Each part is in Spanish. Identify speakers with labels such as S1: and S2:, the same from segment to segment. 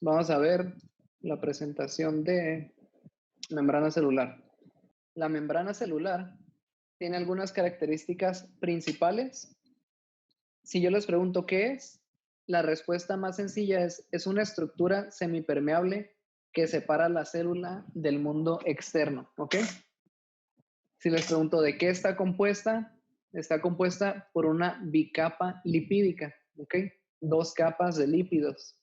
S1: vamos a ver la presentación de membrana celular. La membrana celular tiene algunas características principales. Si yo les pregunto qué es, la respuesta más sencilla es una estructura semipermeable que separa la célula del mundo externo, ¿ok? Si les pregunto de qué está compuesta por una bicapa lipídica, ¿ok? 2 capas de lípidos.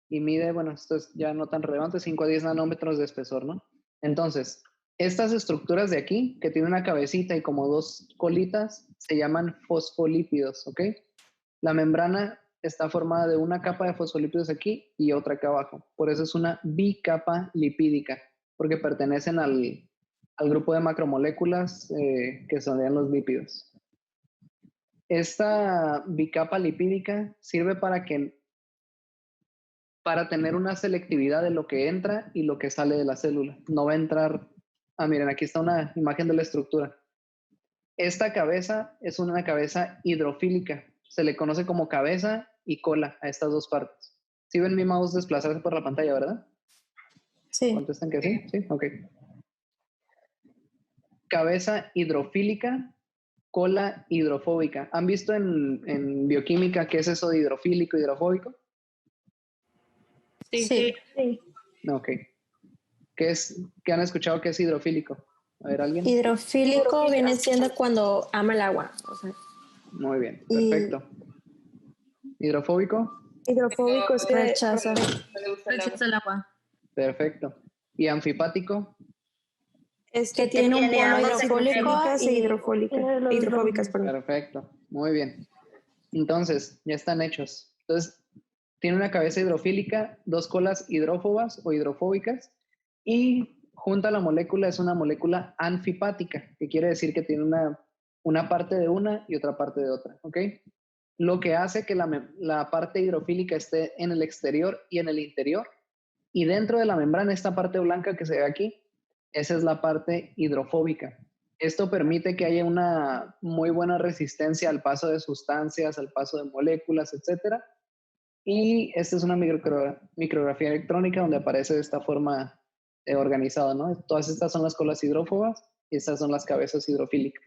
S1: Y mide, bueno, esto es ya no tan relevante, 5 a 10 nanómetros de espesor, ¿no? Entonces, estas estructuras de aquí, que tienen una cabecita y como 2 colitas, se llaman fosfolípidos, ¿ok? La membrana está formada de una capa de fosfolípidos aquí y otra acá abajo. Por eso es una bicapa lipídica, porque pertenecen al grupo de macromoléculas que son los lípidos. Esta bicapa lipídica sirve para tener una selectividad de lo que entra y lo que sale de la célula. No va a entrar... miren, aquí está una imagen de la estructura. Esta cabeza es una cabeza hidrofílica. Se le conoce como cabeza y cola a estas dos partes. ¿Sí ven mi mouse desplazarse por la pantalla, verdad?
S2: Sí.
S1: ¿Contestan que sí? Sí, ok. Cabeza hidrofílica, cola hidrofóbica. ¿Han visto en bioquímica qué es eso de hidrofílico, hidrofóbico?
S2: Sí.
S1: Ok. ¿Qué han escuchado que es hidrofílico? A ver, ¿alguien?
S2: Hidrofílico viene siendo cuando ama el agua. O sea,
S1: muy bien, perfecto. ¿Hidrofóbico?
S2: Hidrofóbico es que rechaza
S3: el agua.
S1: Perfecto. ¿Y anfipático?
S2: Es que tiene un polo hidrofólico y hidrofóbicas.
S1: Perfecto, muy bien. Entonces, ya están hechos. Entonces, tiene una cabeza hidrofílica, 2 colas hidrófobas o hidrofóbicas y junta la molécula es una molécula anfipática, que quiere decir que tiene una parte de una y otra parte de otra, ¿ok? Lo que hace que la parte hidrofílica esté en el exterior y en el interior. Y dentro de la membrana, esta parte blanca que se ve aquí, esa es la parte hidrofóbica. Esto permite que haya una muy buena resistencia al paso de sustancias, al paso de moléculas, etc. Y esta es una micrografía electrónica donde aparece de esta forma organizada, ¿no? Todas estas son las colas hidrófobas y estas son las cabezas hidrofílicas.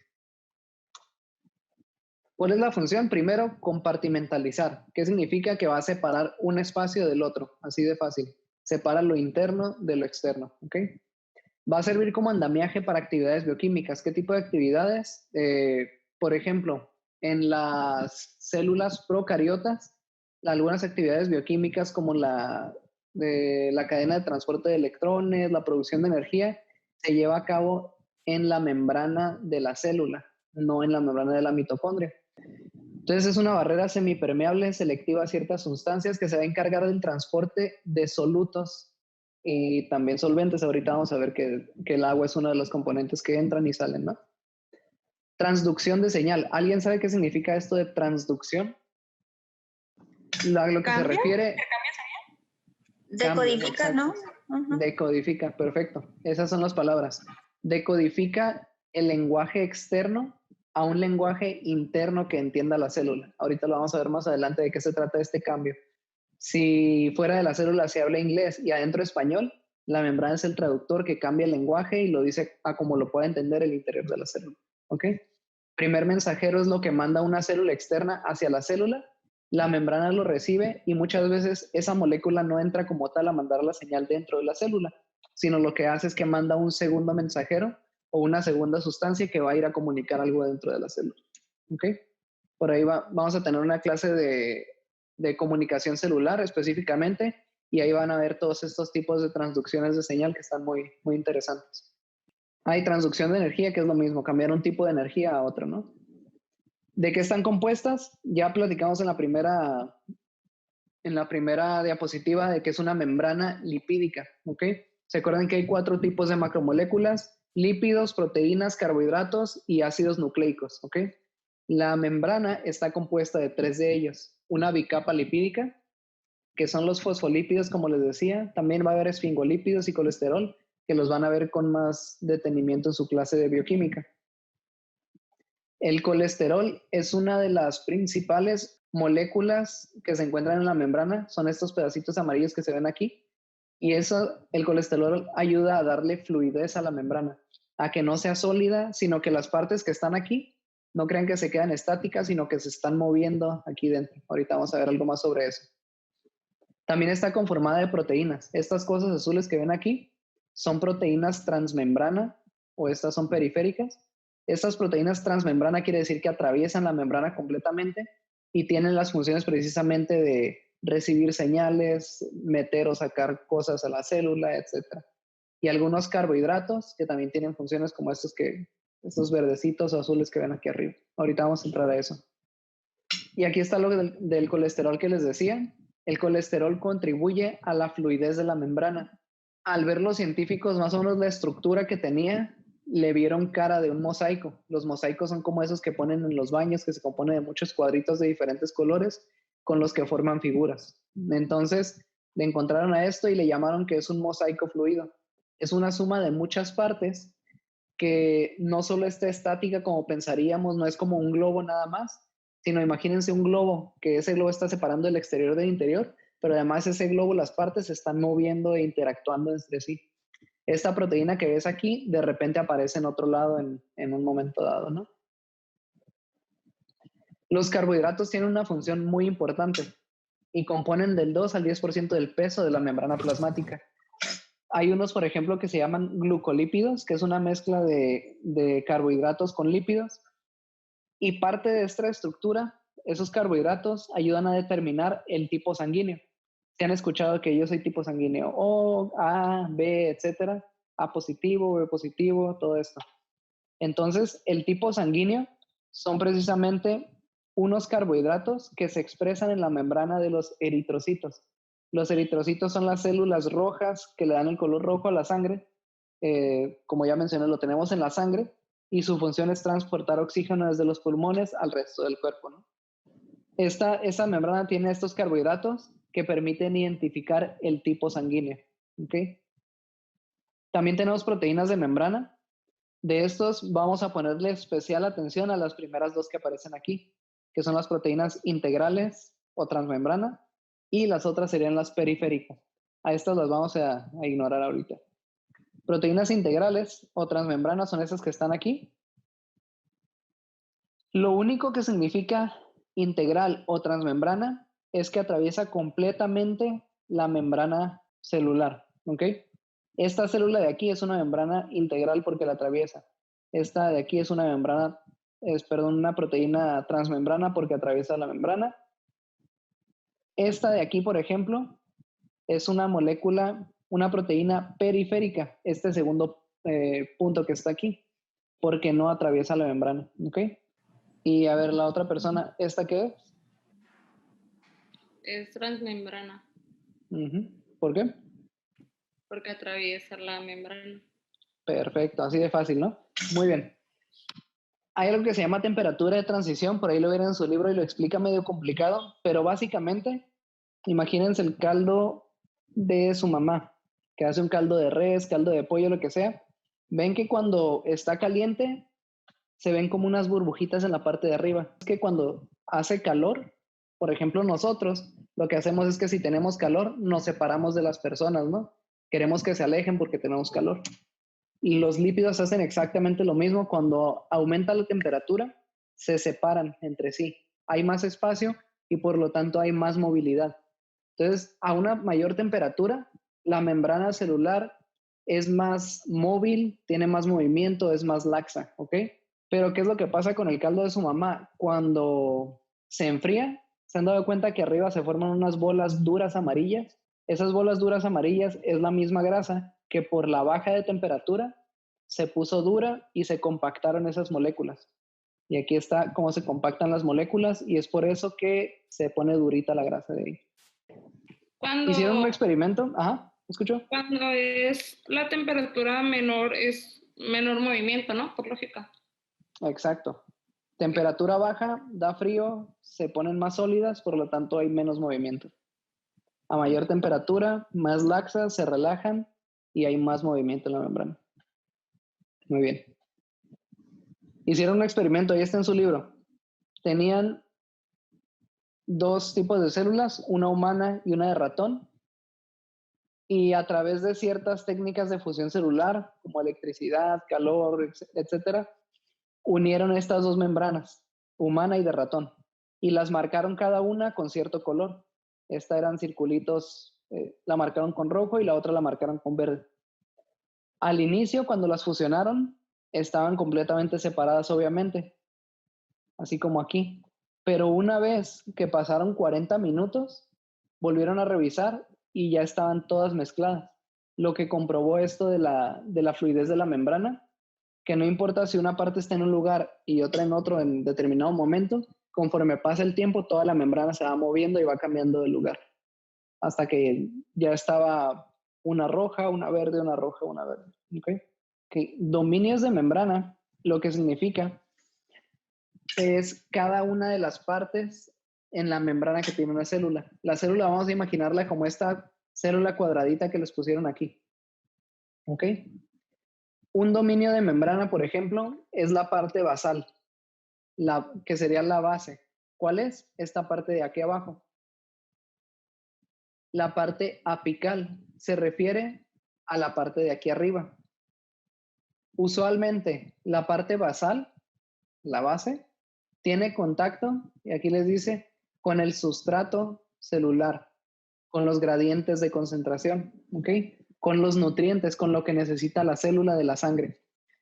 S1: ¿Cuál es la función? Primero, compartimentalizar. ¿Qué significa? Que va a separar un espacio del otro, así de fácil. Separa lo interno de lo externo, ¿ok? Va a servir como andamiaje para actividades bioquímicas. ¿Qué tipo de actividades? Por ejemplo, en las células procariotas, algunas actividades bioquímicas como la cadena de transporte de electrones, la producción de energía, se lleva a cabo en la membrana de la célula, no en la membrana de la mitocondria. Entonces es una barrera semipermeable selectiva a ciertas sustancias que se va a encargar del transporte de solutos y también solventes. Ahorita vamos a ver que el agua es uno de los componentes que entran y salen, ¿no? Transducción de señal. ¿Alguien sabe qué significa esto de transducción? Lo que se refiere...
S3: Decodifica, ¿no?
S1: Decodifica, perfecto. Esas son las palabras. Decodifica el lenguaje externo a un lenguaje interno que entienda la célula. Ahorita lo vamos a ver más adelante de qué se trata este cambio. Si fuera de la célula se habla inglés y adentro español, la membrana es el traductor que cambia el lenguaje y lo dice a como lo pueda entender el interior de la célula. ¿Ok? Primer mensajero es lo que manda una célula externa hacia la célula. La membrana lo recibe y muchas veces esa molécula no entra como tal a mandar la señal dentro de la célula, sino lo que hace es que manda un segundo mensajero o una segunda sustancia que va a ir a comunicar algo dentro de la célula. ¿Ok? Por ahí vamos a tener una clase de comunicación celular específicamente y ahí van a ver todos estos tipos de transducciones de señal que están muy, muy interesantes. Hay transducción de energía, que es lo mismo, cambiar un tipo de energía a otro, ¿no? ¿De qué están compuestas? Ya platicamos en la primera diapositiva de que es una membrana lipídica, ¿ok? ¿Se acuerdan que hay 4 tipos de macromoléculas? Lípidos, proteínas, carbohidratos y ácidos nucleicos, ¿ok? La membrana está compuesta de 3 de ellos. Una bicapa lipídica, que son los fosfolípidos, como les decía. También va a haber esfingolípidos y colesterol, que los van a ver con más detenimiento en su clase de bioquímica. El colesterol es una de las principales moléculas que se encuentran en la membrana, son estos pedacitos amarillos que se ven aquí, y eso, el colesterol ayuda a darle fluidez a la membrana, a que no sea sólida, sino que las partes que están aquí no crean que se quedan estáticas, sino que se están moviendo aquí dentro. Ahorita vamos a ver algo más sobre eso. También está conformada de proteínas. Estas cosas azules que ven aquí son proteínas transmembrana o estas son periféricas. Estas proteínas transmembrana quiere decir que atraviesan la membrana completamente y tienen las funciones precisamente de recibir señales, meter o sacar cosas a la célula, etc. Y algunos carbohidratos que también tienen funciones como estos verdecitos o azules que ven aquí arriba. Ahorita vamos a entrar a eso. Y aquí está lo del colesterol que les decía. El colesterol contribuye a la fluidez de la membrana. Al ver los científicos más o menos la estructura que tenía, le vieron cara de un mosaico. Los mosaicos son como esos que ponen en los baños, que se componen de muchos cuadritos de diferentes colores con los que forman figuras. Entonces, le encontraron a esto y le llamaron que es un mosaico fluido. Es una suma de muchas partes que no solo está estática como pensaríamos, no es como un globo nada más, sino imagínense un globo, que ese globo está separando el exterior del interior, pero además ese globo, las partes se están moviendo e interactuando entre sí. Esta proteína que ves aquí, de repente aparece en otro lado en un momento dado, ¿no? Los carbohidratos tienen una función muy importante y componen del 2 al 10% del peso de la membrana plasmática. Hay unos, por ejemplo, que se llaman glucolípidos, que es una mezcla de carbohidratos con lípidos. Y parte de esta estructura, esos carbohidratos ayudan a determinar el tipo sanguíneo. Se han escuchado que yo soy tipo sanguíneo O, A, B, etcétera, A positivo, B positivo, todo esto. Entonces, el tipo sanguíneo son precisamente unos carbohidratos que se expresan en la membrana de los eritrocitos. Los eritrocitos son las células rojas que le dan el color rojo a la sangre. Como ya mencioné, lo tenemos en la sangre y su función es transportar oxígeno desde los pulmones al resto del cuerpo, ¿no? Esta membrana tiene estos carbohidratos que permiten identificar el tipo sanguíneo, ¿ok? También tenemos proteínas de membrana. De estos vamos a ponerle especial atención a las primeras dos que aparecen aquí, que son las proteínas integrales o transmembrana, y las otras serían las periféricas. A estas las vamos a ignorar ahorita. Proteínas integrales o transmembranas son esas que están aquí. Lo único que significa integral o transmembrana es que atraviesa completamente la membrana celular, ¿ok? Esta célula de aquí es una membrana integral porque la atraviesa. Esta de aquí es una una proteína transmembrana porque atraviesa la membrana. Esta de aquí, por ejemplo, es una molécula, una proteína periférica, este segundo punto que está aquí, porque no atraviesa la membrana, ¿ok? Y a ver, la otra persona, ¿esta qué es?
S3: Es transmembrana.
S1: ¿Por qué?
S3: Porque atraviesa la membrana.
S1: Perfecto, así de fácil, ¿no? Muy bien. Hay algo que se llama temperatura de transición, por ahí lo verán en su libro y lo explica medio complicado, pero básicamente, imagínense el caldo de su mamá, que hace un caldo de res, caldo de pollo, lo que sea. Ven que cuando está caliente, se ven como unas burbujitas en la parte de arriba. Es que cuando hace calor, por ejemplo nosotros, lo que hacemos es que si tenemos calor, nos separamos de las personas, ¿no? Queremos que se alejen porque tenemos calor. Y los lípidos hacen exactamente lo mismo. Cuando aumenta la temperatura, se separan entre sí. Hay más espacio y por lo tanto hay más movilidad. Entonces, a una mayor temperatura, la membrana celular es más móvil, tiene más movimiento, es más laxa, ¿ok? Pero ¿qué es lo que pasa con el caldo de su mamá? Cuando se enfría, ¿se han dado cuenta que arriba se forman unas bolas duras amarillas? Esas bolas duras amarillas es la misma grasa que por la baja de temperatura se puso dura y se compactaron esas moléculas. Y aquí está cómo se compactan las moléculas y es por eso que se pone durita la grasa de ahí. Hicieron un experimento, ¿escuchó?
S3: Cuando es la temperatura menor, es menor movimiento, ¿no? Por lógica.
S1: Exacto. Temperatura baja, da frío, se ponen más sólidas, por lo tanto hay menos movimiento. A mayor temperatura, más laxas, se relajan y hay más movimiento en la membrana. Muy bien. Hicieron un experimento, ahí está en su libro. Tenían dos tipos de células, una humana y una de ratón, y a través de ciertas técnicas de fusión celular, como electricidad, calor, etcétera, unieron estas dos membranas, humana y de ratón, y las marcaron cada una con cierto color. Esta eran circulitos, la marcaron con rojo y la otra la marcaron con verde. Al inicio, cuando las fusionaron, estaban completamente separadas, obviamente, así como aquí. Pero una vez que pasaron 40 minutos, volvieron a revisar y ya estaban todas mezcladas. Lo que comprobó esto de la fluidez de la membrana, que no importa si una parte está en un lugar y otra en otro en determinado momento, conforme pasa el tiempo, toda la membrana se va moviendo y va cambiando de lugar. Hasta que ya estaba una roja, una verde, una roja, una verde. ¿Okay? Dominios de membrana, lo que significa es cada una de las partes en la membrana que tiene una célula. La célula vamos a imaginarla como esta célula cuadradita que les pusieron aquí. ¿Ok? Un dominio de membrana, por ejemplo, es la parte basal, que sería la base. ¿Cuál es? Esta parte de aquí abajo. La parte apical se refiere a la parte de aquí arriba. Usualmente, la parte basal, la base, tiene contacto, y aquí les dice, con el sustrato celular, con los gradientes de concentración, ¿ok? Con los nutrientes, con lo que necesita la célula de la sangre.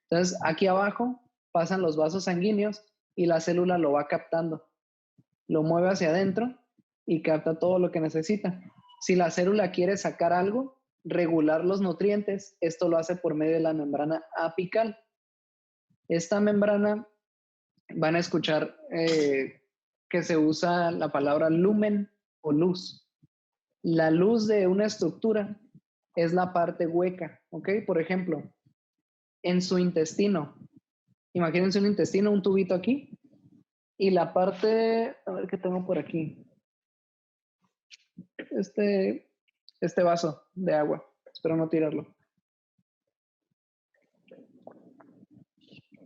S1: Entonces, aquí abajo pasan los vasos sanguíneos y la célula lo va captando. Lo mueve hacia adentro y capta todo lo que necesita. Si la célula quiere sacar algo, regular los nutrientes, esto lo hace por medio de la membrana apical. Esta membrana, van a escuchar que se usa la palabra lumen o luz. La luz de una estructura es la parte hueca, ¿ok? Por ejemplo, en su intestino, imagínense un intestino, un tubito aquí, y la parte, a ver qué tengo por aquí, este vaso de agua, espero no tirarlo.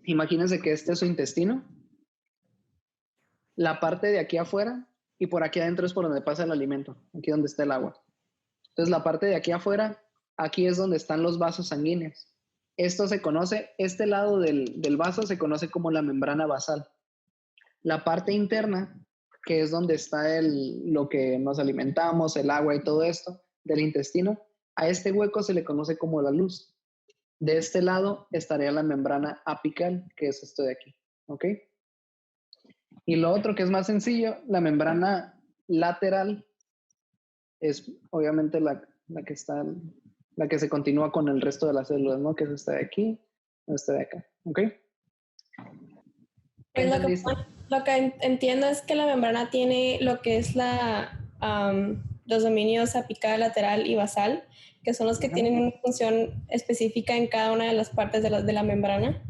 S1: Imagínense que este es su intestino, la parte de aquí afuera y por aquí adentro es por donde pasa el alimento, aquí donde está el agua. Entonces la parte de aquí afuera, aquí es donde están los vasos sanguíneos. Esto se conoce, este lado del vaso se conoce como la membrana basal. La parte interna, que es donde está lo que nos alimentamos, el agua y todo esto, del intestino, a este hueco se le conoce como la luz. De este lado estaría la membrana apical, que es esto de aquí, ¿ok? Y lo otro que es más sencillo, la membrana lateral es obviamente la que se continúa con el resto de las células, ¿no? Que es esta de aquí, esta de acá, ¿ok?
S2: Pues lo que entiendo es que la membrana tiene lo que es los dominios apical, lateral y basal, que son los que tienen una función específica en cada una de las partes de la membrana.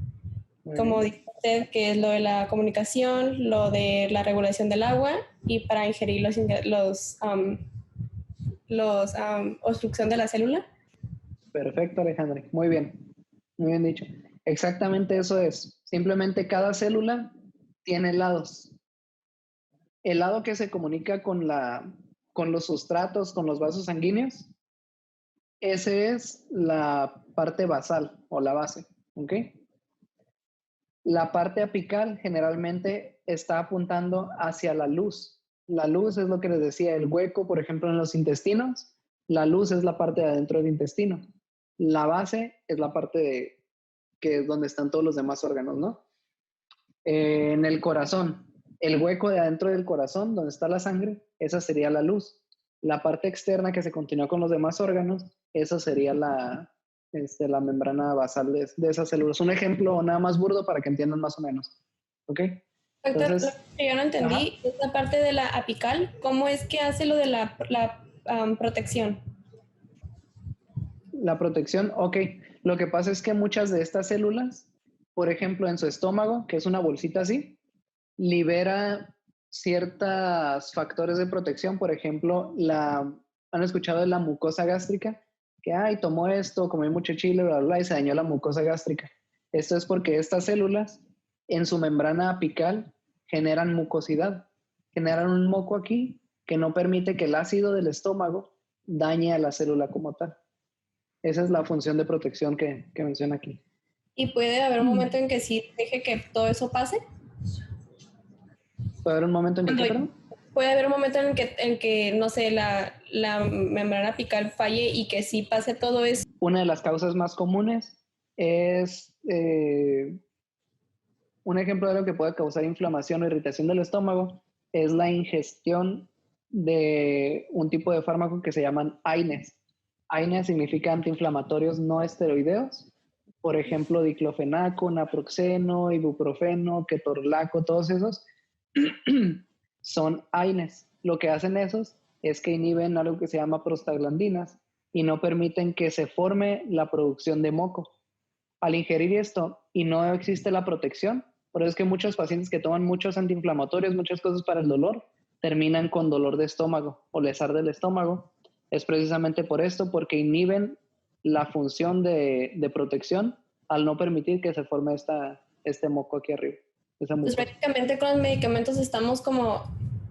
S2: Como dice usted, que es lo de la comunicación, lo de la regulación del agua y para ingerir obstrucción de la célula.
S1: Perfecto, Alejandra. Muy bien dicho. Exactamente eso es. Simplemente cada célula tiene lados. El lado que se comunica con los sustratos, con los vasos sanguíneos, ese es la parte basal o la base, ¿ok? La parte apical generalmente está apuntando hacia la luz. La luz es lo que les decía, el hueco, por ejemplo, en los intestinos. La luz es la parte de adentro del intestino. La base es la parte que es donde están todos los demás órganos, ¿no? En el corazón, el hueco de adentro del corazón, donde está la sangre, esa sería la luz. La parte externa que se continúa con los demás órganos, esa sería la membrana basal de esas células. Un ejemplo nada más burdo para que entiendan más o menos. ¿Ok?
S2: Doctor, lo que yo no entendí es la parte de la apical. ¿Cómo es que hace lo de la protección?
S1: La protección, ok. Lo que pasa es que muchas de estas células, por ejemplo, en su estómago, que es una bolsita así, libera ciertos factores de protección. Por ejemplo, ¿han escuchado de la mucosa gástrica? Que, tomó esto, comió mucho chile, bla, bla, y se dañó la mucosa gástrica. Esto es porque estas células, en su membrana apical, generan mucosidad. generan un moco aquí que no permite que el ácido del estómago dañe a la célula como tal. Esa es la función de protección que menciona aquí.
S2: ¿Y puede haber un momento en que sí deje que todo eso pase?
S1: ¿Puede haber un momento en el que, perdón?
S2: Puede haber un momento en que no sé, la membrana apical falle y que sí pase todo eso.
S1: Una de las causas más comunes es un ejemplo de lo que puede causar inflamación o irritación del estómago es la ingestión de un tipo de fármaco que se llaman AINES. AINES significa antiinflamatorios no esteroideos, por ejemplo, diclofenaco, naproxeno, ibuprofeno, ketorolaco, todos esos son AINES. Lo que hacen esos es que inhiben algo que se llama prostaglandinas y no permiten que se forme la producción de moco. Al ingerir esto y no existe la protección, por eso es que muchos pacientes que toman muchos antiinflamatorios, muchas cosas para el dolor, terminan con dolor de estómago o les arde el estómago. Es precisamente por esto, porque inhiben la función de protección al no permitir que se forme este moco aquí arriba.
S2: Pues prácticamente con los medicamentos estamos como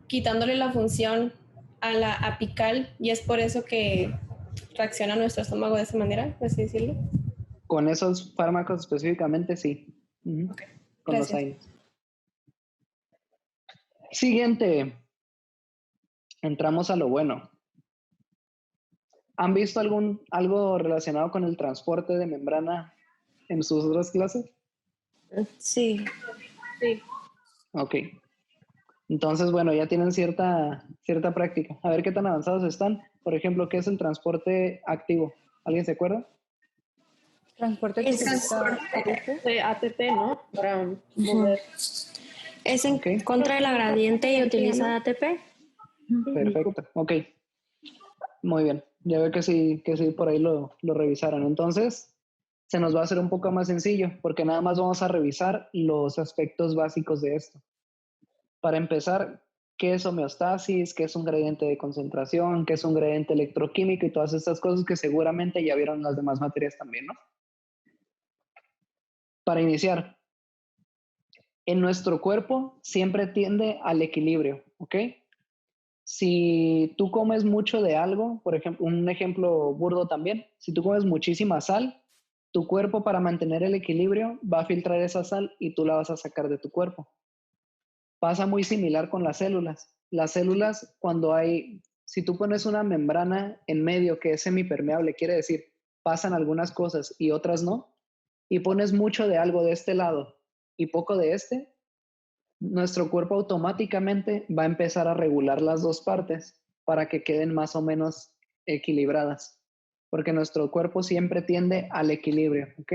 S2: quitándole la función a la apical y es por eso que reacciona nuestro estómago de esa manera, por así decirlo.
S1: Con esos fármacos específicamente, sí.
S2: Okay.
S1: Con los AINES. Siguiente. Entramos a lo bueno. ¿Han visto algo relacionado con el transporte de membrana en sus otras clases?
S4: Sí.
S2: Sí.
S1: Ok. Entonces, bueno, ya tienen cierta práctica. A ver qué tan avanzados están. Por ejemplo, ¿qué es el transporte activo? ¿Alguien se acuerda?
S4: Transporte
S2: Es de ATP, ¿no? Para mover.
S4: Es en contra de la gradiente y utiliza ATP.
S1: Perfecto, ok. Muy bien. Ya veo que sí por ahí lo revisaron. Entonces, se nos va a hacer un poco más sencillo porque nada más vamos a revisar los aspectos básicos de esto. Para empezar, ¿qué es homeostasis? ¿Qué es un gradiente de concentración? ¿Qué es un gradiente electroquímico? Y todas estas cosas que seguramente ya vieron en las demás materias también, ¿no? Para iniciar, en nuestro cuerpo siempre tiende al equilibrio, ¿ok? Si tú comes mucho de algo, por ejemplo, un ejemplo burdo también, si tú comes muchísima sal, tu cuerpo para mantener el equilibrio va a filtrar esa sal y tú la vas a sacar de tu cuerpo. Pasa muy similar con las células. Las células, si tú pones una membrana en medio que es semipermeable, quiere decir, pasan algunas cosas y otras no, y pones mucho de algo de este lado y poco de este, nuestro cuerpo automáticamente va a empezar a regular las dos partes para que queden más o menos equilibradas, porque nuestro cuerpo siempre tiende al equilibrio, ¿ok?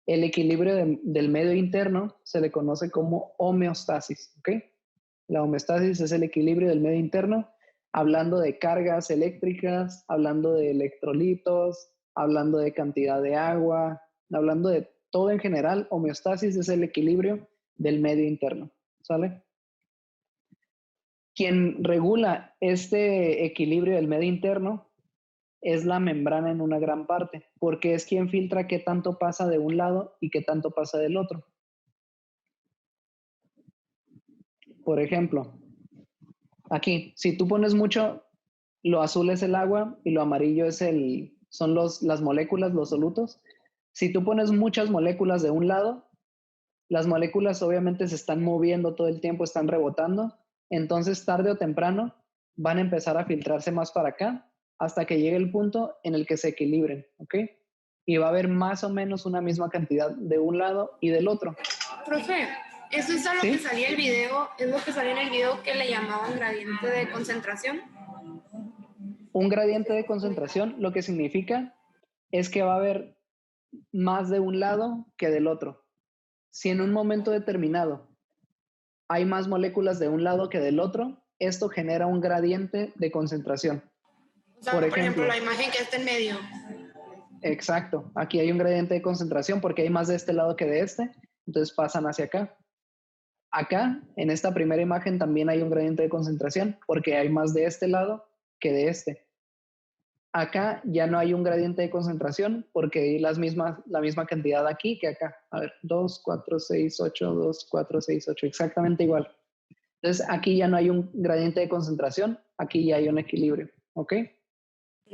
S1: El equilibrio del medio interno se le conoce como homeostasis, ¿ok? La homeostasis es el equilibrio del medio interno, hablando de cargas eléctricas, hablando de electrolitos, hablando de cantidad de agua, hablando de todo en general. Homeostasis es el equilibrio del medio interno, ¿sale? Quien regula este equilibrio del medio interno es la membrana en una gran parte, porque es quien filtra qué tanto pasa de un lado y qué tanto pasa del otro. Por ejemplo, aquí, si tú pones mucho, lo azul es el agua y lo amarillo son las moléculas, los solutos. Si tú pones muchas moléculas de un lado, las moléculas obviamente se están moviendo todo el tiempo, están rebotando, entonces tarde o temprano van a empezar a filtrarse más para acá hasta que llegue el punto en el que se equilibren, ¿ok? Y va a haber más o menos una misma cantidad de un lado y del otro.
S5: Profe, eso es a lo que salía el video, es lo que salía en el video que le llamaban gradiente de concentración.
S1: Un gradiente de concentración lo que significa es que va a haber más de un lado que del otro. Si en un momento determinado hay más moléculas de un lado que del otro, esto genera un gradiente de concentración.
S5: O sea, por ejemplo, la imagen que está en medio.
S1: Exacto, aquí hay un gradiente de concentración porque hay más de este lado que de este, entonces pasan hacia acá. Acá, en esta primera imagen, también hay un gradiente de concentración porque hay más de este lado que de este. Acá ya no hay un gradiente de concentración porque hay la misma cantidad aquí que acá. A ver, 2, 4, 6, 8, 2, 4, 6, 8, exactamente igual. Entonces, aquí ya no hay un gradiente de concentración, aquí ya hay un equilibrio, ¿ok?
S5: Ok.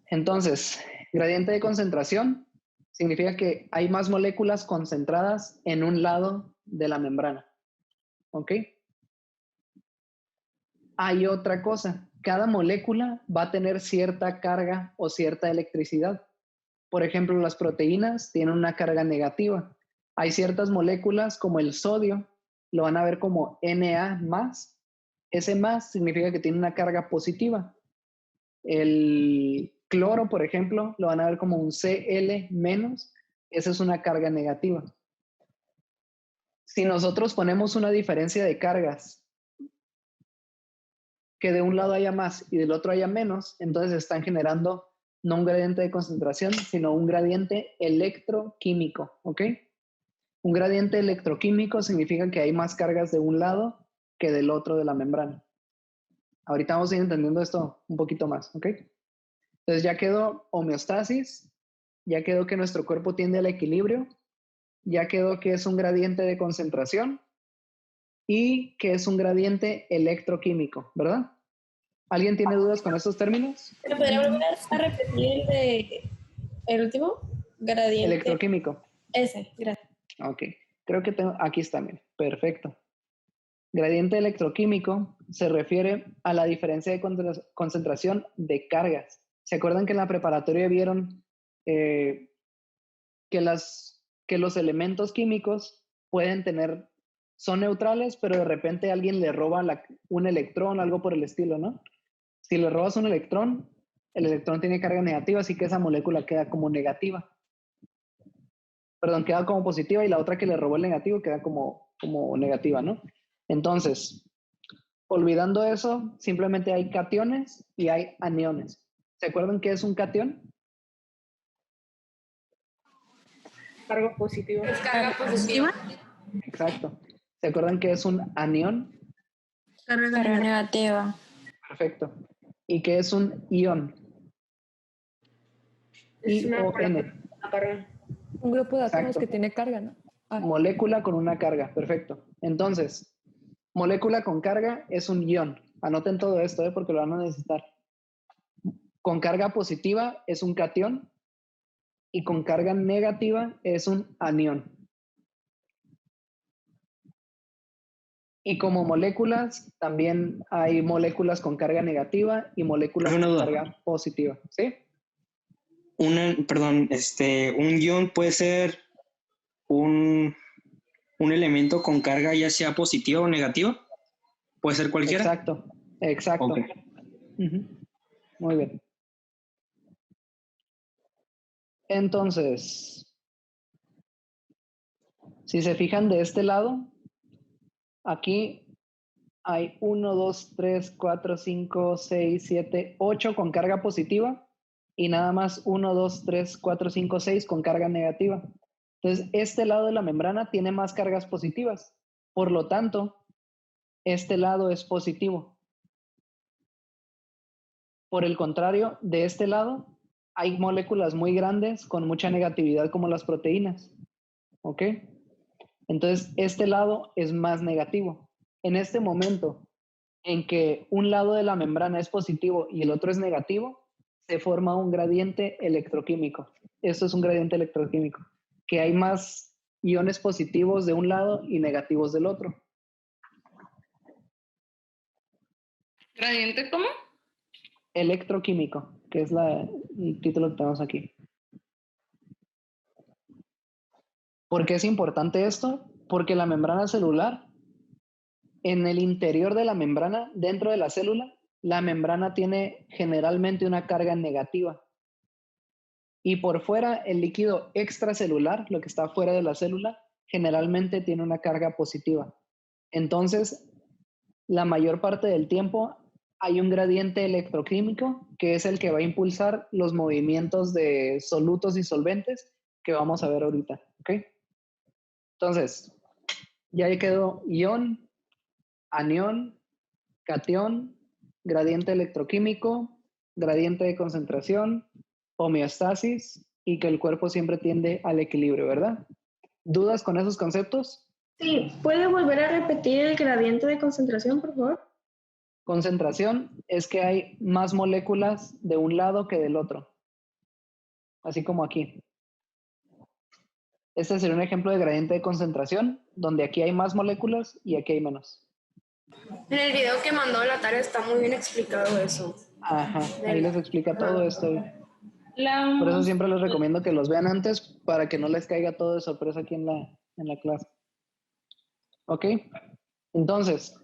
S1: Entonces, gradiente de concentración significa que hay más moléculas concentradas en un lado de la membrana, ¿ok? Hay otra cosa, cada molécula va a tener cierta carga o cierta electricidad. Por ejemplo, las proteínas tienen una carga negativa. Hay ciertas moléculas como el sodio, lo van a ver como Na+. Ese más significa que tiene una carga positiva. El cloro, por ejemplo, lo van a ver como un Cl-. Esa es una carga negativa. Si nosotros ponemos una diferencia de cargas que de un lado haya más y del otro haya menos, entonces están generando no un gradiente de concentración, sino un gradiente electroquímico, ¿ok? Un gradiente electroquímico significa que hay más cargas de un lado que del otro de la membrana. Ahorita vamos a ir entendiendo esto un poquito más, ¿ok? Entonces ya quedó homeostasis, ya quedó que nuestro cuerpo tiende al equilibrio, ya quedó que es un gradiente de concentración y que es un gradiente electroquímico, ¿verdad? ¿Alguien tiene dudas con estos términos?
S2: ¿Me podría volver a repetir el último? Gradiente.
S1: Electroquímico.
S2: Ese, gracias.
S1: Ok, creo que tengo, aquí está, bien, perfecto. Gradiente electroquímico se refiere a la diferencia de concentración de cargas. ¿Se acuerdan que en la preparatoria vieron que los elementos químicos pueden tener, son neutrales, pero de repente alguien le roba un electrón, algo por el estilo, ¿no? Si le robas un electrón, el electrón tiene carga negativa, así que esa molécula queda como negativa. Perdón, queda como positiva y la otra que le robó el negativo queda como negativa, ¿no? Entonces, olvidando eso, simplemente hay cationes y hay aniones. ¿Se acuerdan qué es un cation?
S3: Carga positiva.
S5: Es carga positiva.
S1: Exacto. ¿Se acuerdan qué es un anión?
S4: Carga negativa.
S1: Perfecto. ¿Y qué es un ion?
S3: Es una
S1: ION.
S3: carga.
S6: Un grupo de átomos
S1: Exacto.
S6: que tiene carga, ¿no?
S1: Molécula con una carga, perfecto. Entonces, molécula con carga es un ion. Anoten todo esto, porque lo van a necesitar. Con carga positiva es un cation y con carga negativa es un anión. Y como moléculas, también hay moléculas con carga negativa y moléculas
S7: Una
S1: con
S7: duda.
S1: carga positiva. ¿Sí?
S7: Un ion puede ser un elemento con carga ya sea positiva o negativa. Puede ser cualquiera.
S1: Exacto, exacto.
S7: Ok.
S1: Muy bien. Entonces, si se fijan de este lado, aquí hay 1, 2, 3, 4, 5, 6, 7, 8 con carga positiva y nada más 1, 2, 3, 4, 5, 6 con carga negativa. Entonces, este lado de la membrana tiene más cargas positivas. Por lo tanto, este lado es positivo. Por el contrario, de este lado hay moléculas muy grandes con mucha negatividad como las proteínas. ¿Ok? Entonces, este lado es más negativo. En este momento en que un lado de la membrana es positivo y el otro es negativo, se forma un gradiente electroquímico. Esto es un gradiente electroquímico, que hay más iones positivos de un lado y negativos del otro.
S3: ¿Gradiente cómo?
S1: Electroquímico, que es el título que tenemos aquí. ¿Por qué es importante esto? Porque la membrana celular, en el interior de la membrana, dentro de la célula, la membrana tiene generalmente una carga negativa. Y por fuera, el líquido extracelular, lo que está fuera de la célula, generalmente tiene una carga positiva. Entonces, la mayor parte del tiempo hay un gradiente electroquímico que es el que va a impulsar los movimientos de solutos y solventes que vamos a ver ahorita. ¿Ok? Entonces, ya quedó ion, anión, cation, gradiente electroquímico, gradiente de concentración, homeostasis y que el cuerpo siempre tiende al equilibrio, ¿verdad? ¿Dudas con esos conceptos?
S2: Sí, ¿puede volver a repetir el gradiente de concentración, por favor?
S1: Concentración es que hay más moléculas de un lado que del otro. Así como aquí. Este sería un ejemplo de gradiente de concentración, donde aquí hay más moléculas y aquí hay menos.
S5: En el video que mandó la tarea está muy bien explicado eso.
S1: Ajá, ahí les explica todo esto. Por eso siempre les recomiendo que los vean antes para que no les caiga todo de sorpresa aquí en la clase. ¿Ok? Entonces,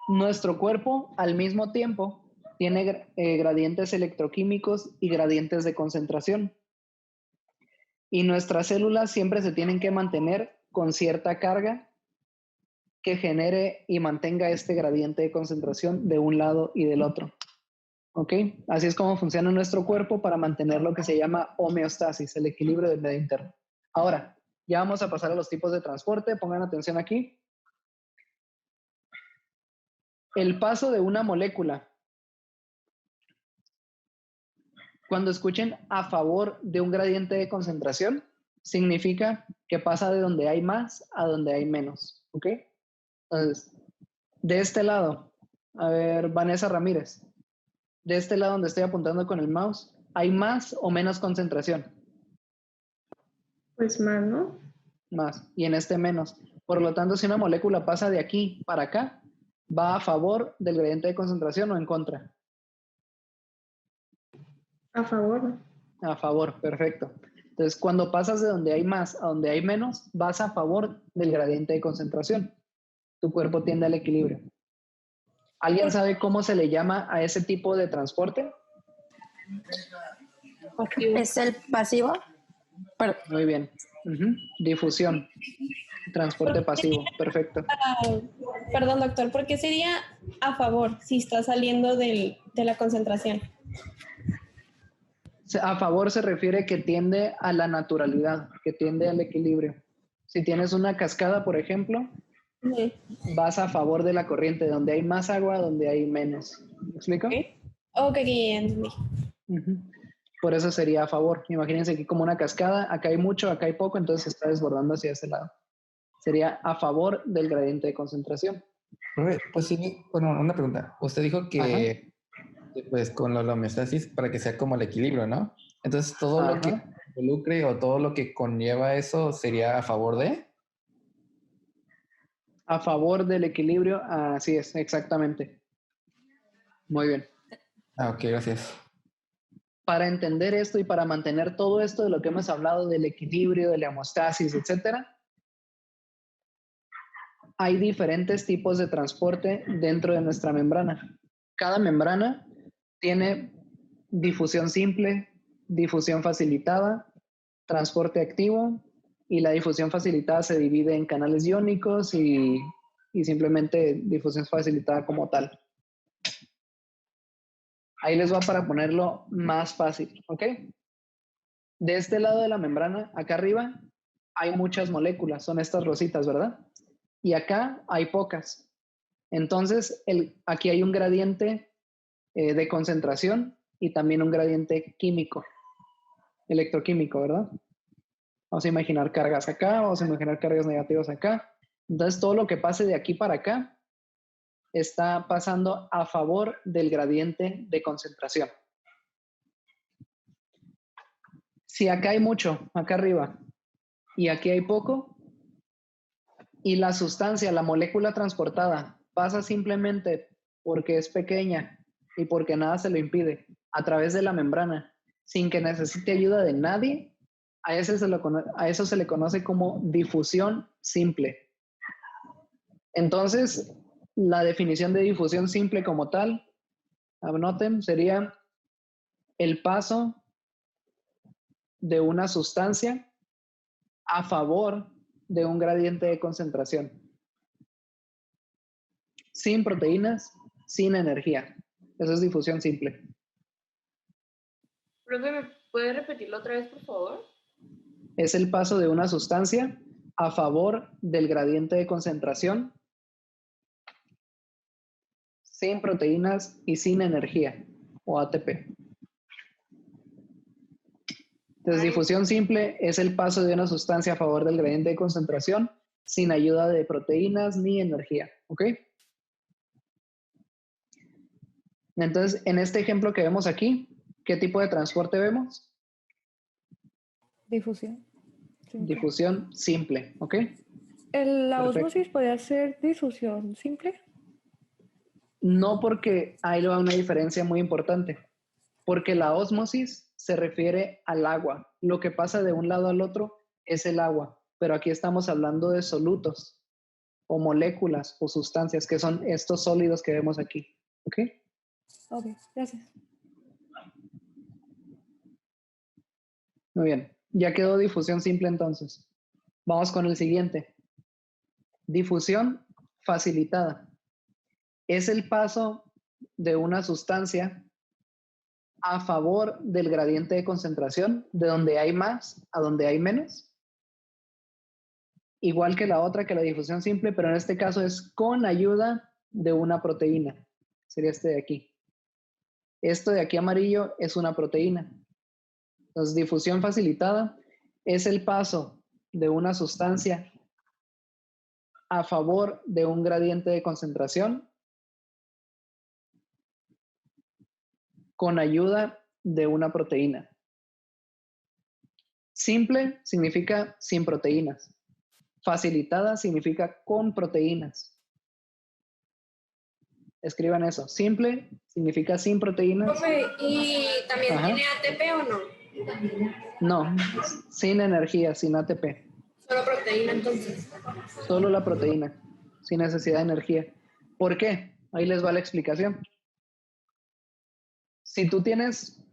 S1: nuestro cuerpo al mismo tiempo tiene gradientes electroquímicos y gradientes de concentración. Y nuestras células siempre se tienen que mantener con cierta carga que genere y mantenga este gradiente de concentración de un lado y del otro. ¿Ok? Así es como funciona nuestro cuerpo para mantener lo que se llama homeostasis, el equilibrio del medio interno. Ahora, ya vamos a pasar a los tipos de transporte. Pongan atención aquí. El paso de una molécula. Cuando escuchen a favor de un gradiente de concentración, significa que pasa de donde hay más a donde hay menos. ¿Ok? Entonces, de este lado, a ver, Vanessa Ramírez, de este lado donde estoy apuntando con el mouse, ¿hay más o menos concentración?
S2: Pues más, ¿no?
S1: Más. Y en este menos. Por lo tanto, si una molécula pasa de aquí para acá, ¿va a favor del gradiente de concentración o en contra?
S2: A favor.
S1: A favor, perfecto. Entonces, cuando pasas de donde hay más a donde hay menos, vas a favor del gradiente de concentración. Tu cuerpo tiende al equilibrio. ¿Alguien sabe cómo se le llama a ese tipo de transporte?
S4: ¿Es el pasivo?
S1: Muy bien. Difusión. Transporte pasivo. Perfecto.
S2: Perdón, doctor, ¿por qué sería a favor si está saliendo de la concentración?
S1: A favor se refiere que tiende a la naturalidad, que tiende al equilibrio. Si tienes una cascada, por ejemplo, vas a favor de la corriente, donde hay más agua, donde hay menos. ¿Me explico?
S2: Ok, ya entendí.
S1: Por eso sería a favor. Imagínense aquí como una cascada, acá hay mucho, acá hay poco, entonces se está desbordando hacia ese lado. Sería a favor del gradiente de concentración.
S6: Pues sí, bueno, una pregunta. Usted dijo que pues con la homeostasis para que sea como el equilibrio, ¿no? Entonces todo lo que involucre o todo lo que conlleva eso sería a favor de...
S1: A favor del equilibrio, así es, exactamente. Muy bien.
S6: Ok, gracias.
S1: Para entender esto y para mantener todo esto de lo que hemos hablado del equilibrio, de la homeostasis, etcétera, hay diferentes tipos de transporte dentro de nuestra membrana. Cada membrana tiene difusión simple, difusión facilitada, transporte activo, y la difusión facilitada se divide en canales iónicos y simplemente difusión facilitada como tal. Ahí les va para ponerlo más fácil, ¿ok? De este lado de la membrana, acá arriba, hay muchas moléculas, son estas rositas, ¿verdad? Y acá hay pocas. Entonces, aquí hay un gradiente de concentración y también un gradiente químico, electroquímico, ¿verdad? Vamos a imaginar cargas acá, vamos a imaginar cargas negativas acá. Entonces, todo lo que pase de aquí para acá está pasando a favor del gradiente de concentración. Si acá hay mucho, acá arriba, y aquí hay poco, y la sustancia, la molécula transportada, pasa simplemente porque es pequeña y porque nada se lo impide, a través de la membrana, sin que necesite ayuda de nadie, a eso se le conoce como difusión simple. Entonces, la definición de difusión simple como tal, anoten, sería el paso de una sustancia a favor de un gradiente de concentración. Sin proteínas, sin energía. Eso es difusión simple.
S3: Profe, ¿me puede repetirlo otra vez, por favor?
S1: Es el paso de una sustancia a favor del gradiente de concentración, sin proteínas y sin energía, o ATP. Entonces, difusión simple es el paso de una sustancia a favor del gradiente de concentración sin ayuda de proteínas ni energía, ¿ok? Entonces, en este ejemplo que vemos aquí, ¿qué tipo de transporte vemos?
S8: Difusión. Simple.
S1: Difusión simple, ¿ok?
S8: ¿La
S1: Perfecto.
S8: ósmosis podría ser difusión simple?
S1: No, porque ahí va una diferencia muy importante. Porque la ósmosis se refiere al agua. Lo que pasa de un lado al otro es el agua. Pero aquí estamos hablando de solutos o moléculas o sustancias, que son estos sólidos que vemos aquí, ¿ok?
S8: Ok, gracias.
S1: Muy bien. Ya quedó difusión simple entonces. Vamos con el siguiente. Difusión facilitada. Es el paso de una sustancia a favor del gradiente de concentración, de donde hay más a donde hay menos. Igual que la otra, que la difusión simple, pero en este caso es con ayuda de una proteína. Sería este de aquí. Esto de aquí amarillo es una proteína. Entonces, difusión facilitada es el paso de una sustancia a favor de un gradiente de concentración con ayuda de una proteína. Simple significa sin proteínas. Facilitada significa con proteínas. Escriban eso. Simple significa sin proteínas.
S5: Profe, ¿y también
S1: Ajá.
S5: tiene ATP o no?
S1: No, sin energía, sin ATP.
S5: Solo proteína entonces.
S1: Solo la proteína, sin necesidad de energía. ¿Por qué? Ahí les va la explicación. Si tú tienes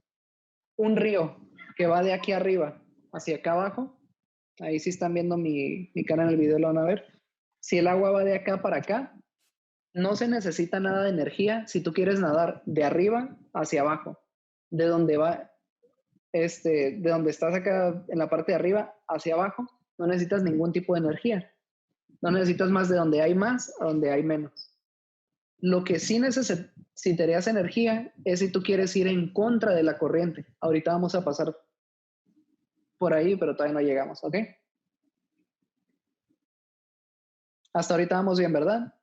S1: un río que va de aquí arriba hacia acá abajo, ahí sí están viendo mi cara en el video, lo van a ver. Si el agua va de acá para acá, no se necesita nada de energía si tú quieres nadar de arriba hacia abajo, de donde va, de donde estás acá en la parte de arriba hacia abajo, no necesitas ningún tipo de energía. No necesitas más de donde hay más a donde hay menos. Lo que sí necesitarías energía es si tú quieres ir en contra de la corriente. Ahorita vamos a pasar por ahí, pero todavía no llegamos, ¿ok? Hasta ahorita vamos bien, ¿verdad?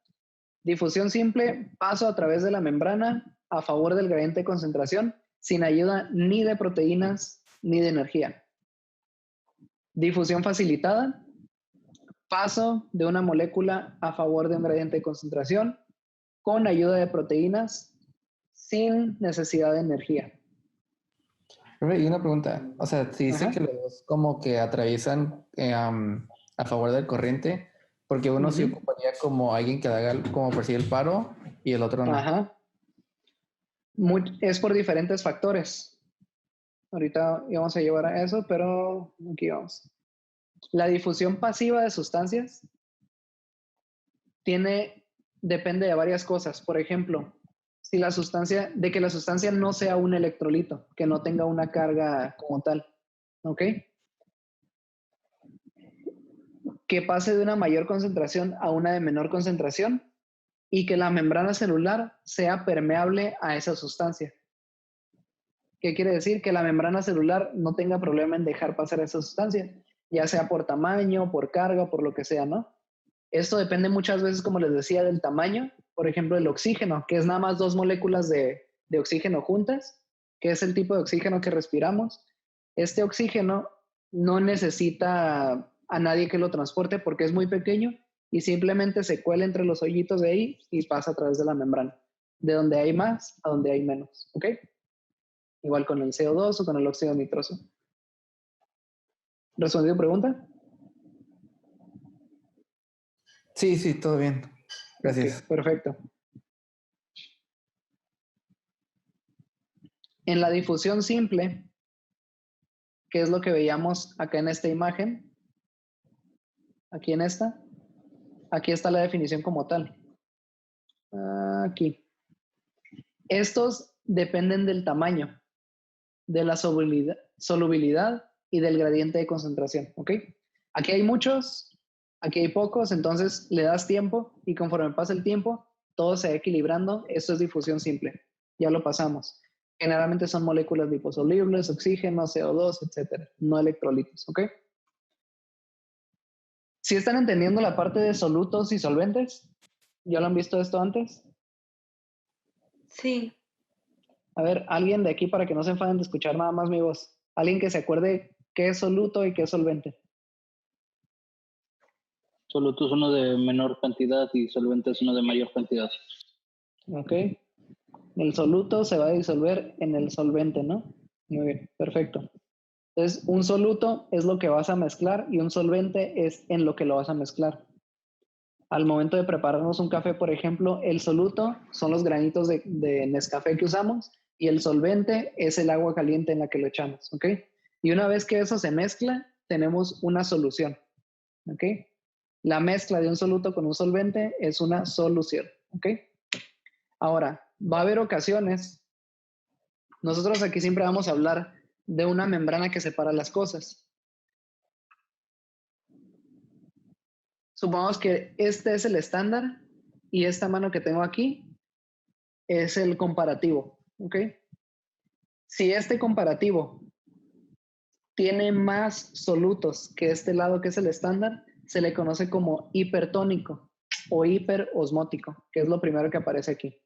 S1: Difusión simple, paso a través de la membrana a favor del gradiente de concentración, sin ayuda ni de proteínas ni de energía. Difusión facilitada, paso de una molécula a favor de un gradiente de concentración, con ayuda de proteínas, sin necesidad de energía.
S6: Y una pregunta, o sea, si dice
S1: Ajá.
S6: que los dos como que atraviesan a favor del corriente, porque uno sí ocuparía como alguien que haga como por sí el paro y el otro no.
S1: Ajá. Es por diferentes factores. Ahorita íbamos a llevar a eso, pero aquí vamos. La difusión pasiva de sustancias depende de varias cosas. Por ejemplo, que la sustancia no sea un electrolito, que no tenga una carga como tal, ¿ok? Que pase de una mayor concentración a una de menor concentración y que la membrana celular sea permeable a esa sustancia. ¿Qué quiere decir? Que la membrana celular no tenga problema en dejar pasar esa sustancia, ya sea por tamaño, por carga, por lo que sea, ¿no? Esto depende muchas veces, como les decía, del tamaño. Por ejemplo, el oxígeno, que es nada más 2 moléculas de oxígeno juntas, que es el tipo de oxígeno que respiramos. Este oxígeno no necesita a nadie que lo transporte porque es muy pequeño y simplemente se cuela entre los hoyitos de ahí y pasa a través de la membrana, de donde hay más a donde hay menos, ¿ok? Igual con el CO2 o con el óxido nitroso. ¿Respondido pregunta?
S6: Sí, todo bien. Gracias.
S1: Okay, perfecto. En la difusión simple, que es lo que veíamos acá en esta imagen, aquí en esta, aquí está la definición como tal. Aquí. Estos dependen del tamaño, de la solubilidad y del gradiente de concentración, ¿ok? Aquí hay muchos, aquí hay pocos, entonces le das tiempo y conforme pasa el tiempo, todo se va equilibrando. Esto es difusión simple, ya lo pasamos. Generalmente son moléculas liposolubles, oxígeno, CO2, etcétera, no electrolitos, ¿ok? ¿Sí están entendiendo la parte de solutos y solventes? ¿Ya lo han visto esto antes?
S5: Sí.
S1: A ver, alguien de aquí para que no se enfaden de escuchar nada más mi voz. Alguien que se acuerde qué es soluto y qué es solvente.
S9: Soluto es uno de menor cantidad y solvente es uno de mayor cantidad.
S1: Ok. El soluto se va a disolver en el solvente, ¿no? Muy bien, perfecto. Entonces, un soluto es lo que vas a mezclar y un solvente es en lo que lo vas a mezclar. Al momento de prepararnos un café, por ejemplo, el soluto son los granitos de Nescafé que usamos y el solvente es el agua caliente en la que lo echamos, ¿ok? Y una vez que eso se mezcla, tenemos una solución, ¿ok? La mezcla de un soluto con un solvente es una solución, ¿ok? Ahora, va a haber ocasiones, nosotros aquí siempre vamos a hablar de una membrana que separa las cosas. Supongamos que este es el estándar y esta mano que tengo aquí es el comparativo, ¿ok? Si este comparativo tiene más solutos que este lado que es el estándar, se le conoce como hipertónico o hiperosmótico, que es lo primero que aparece aquí.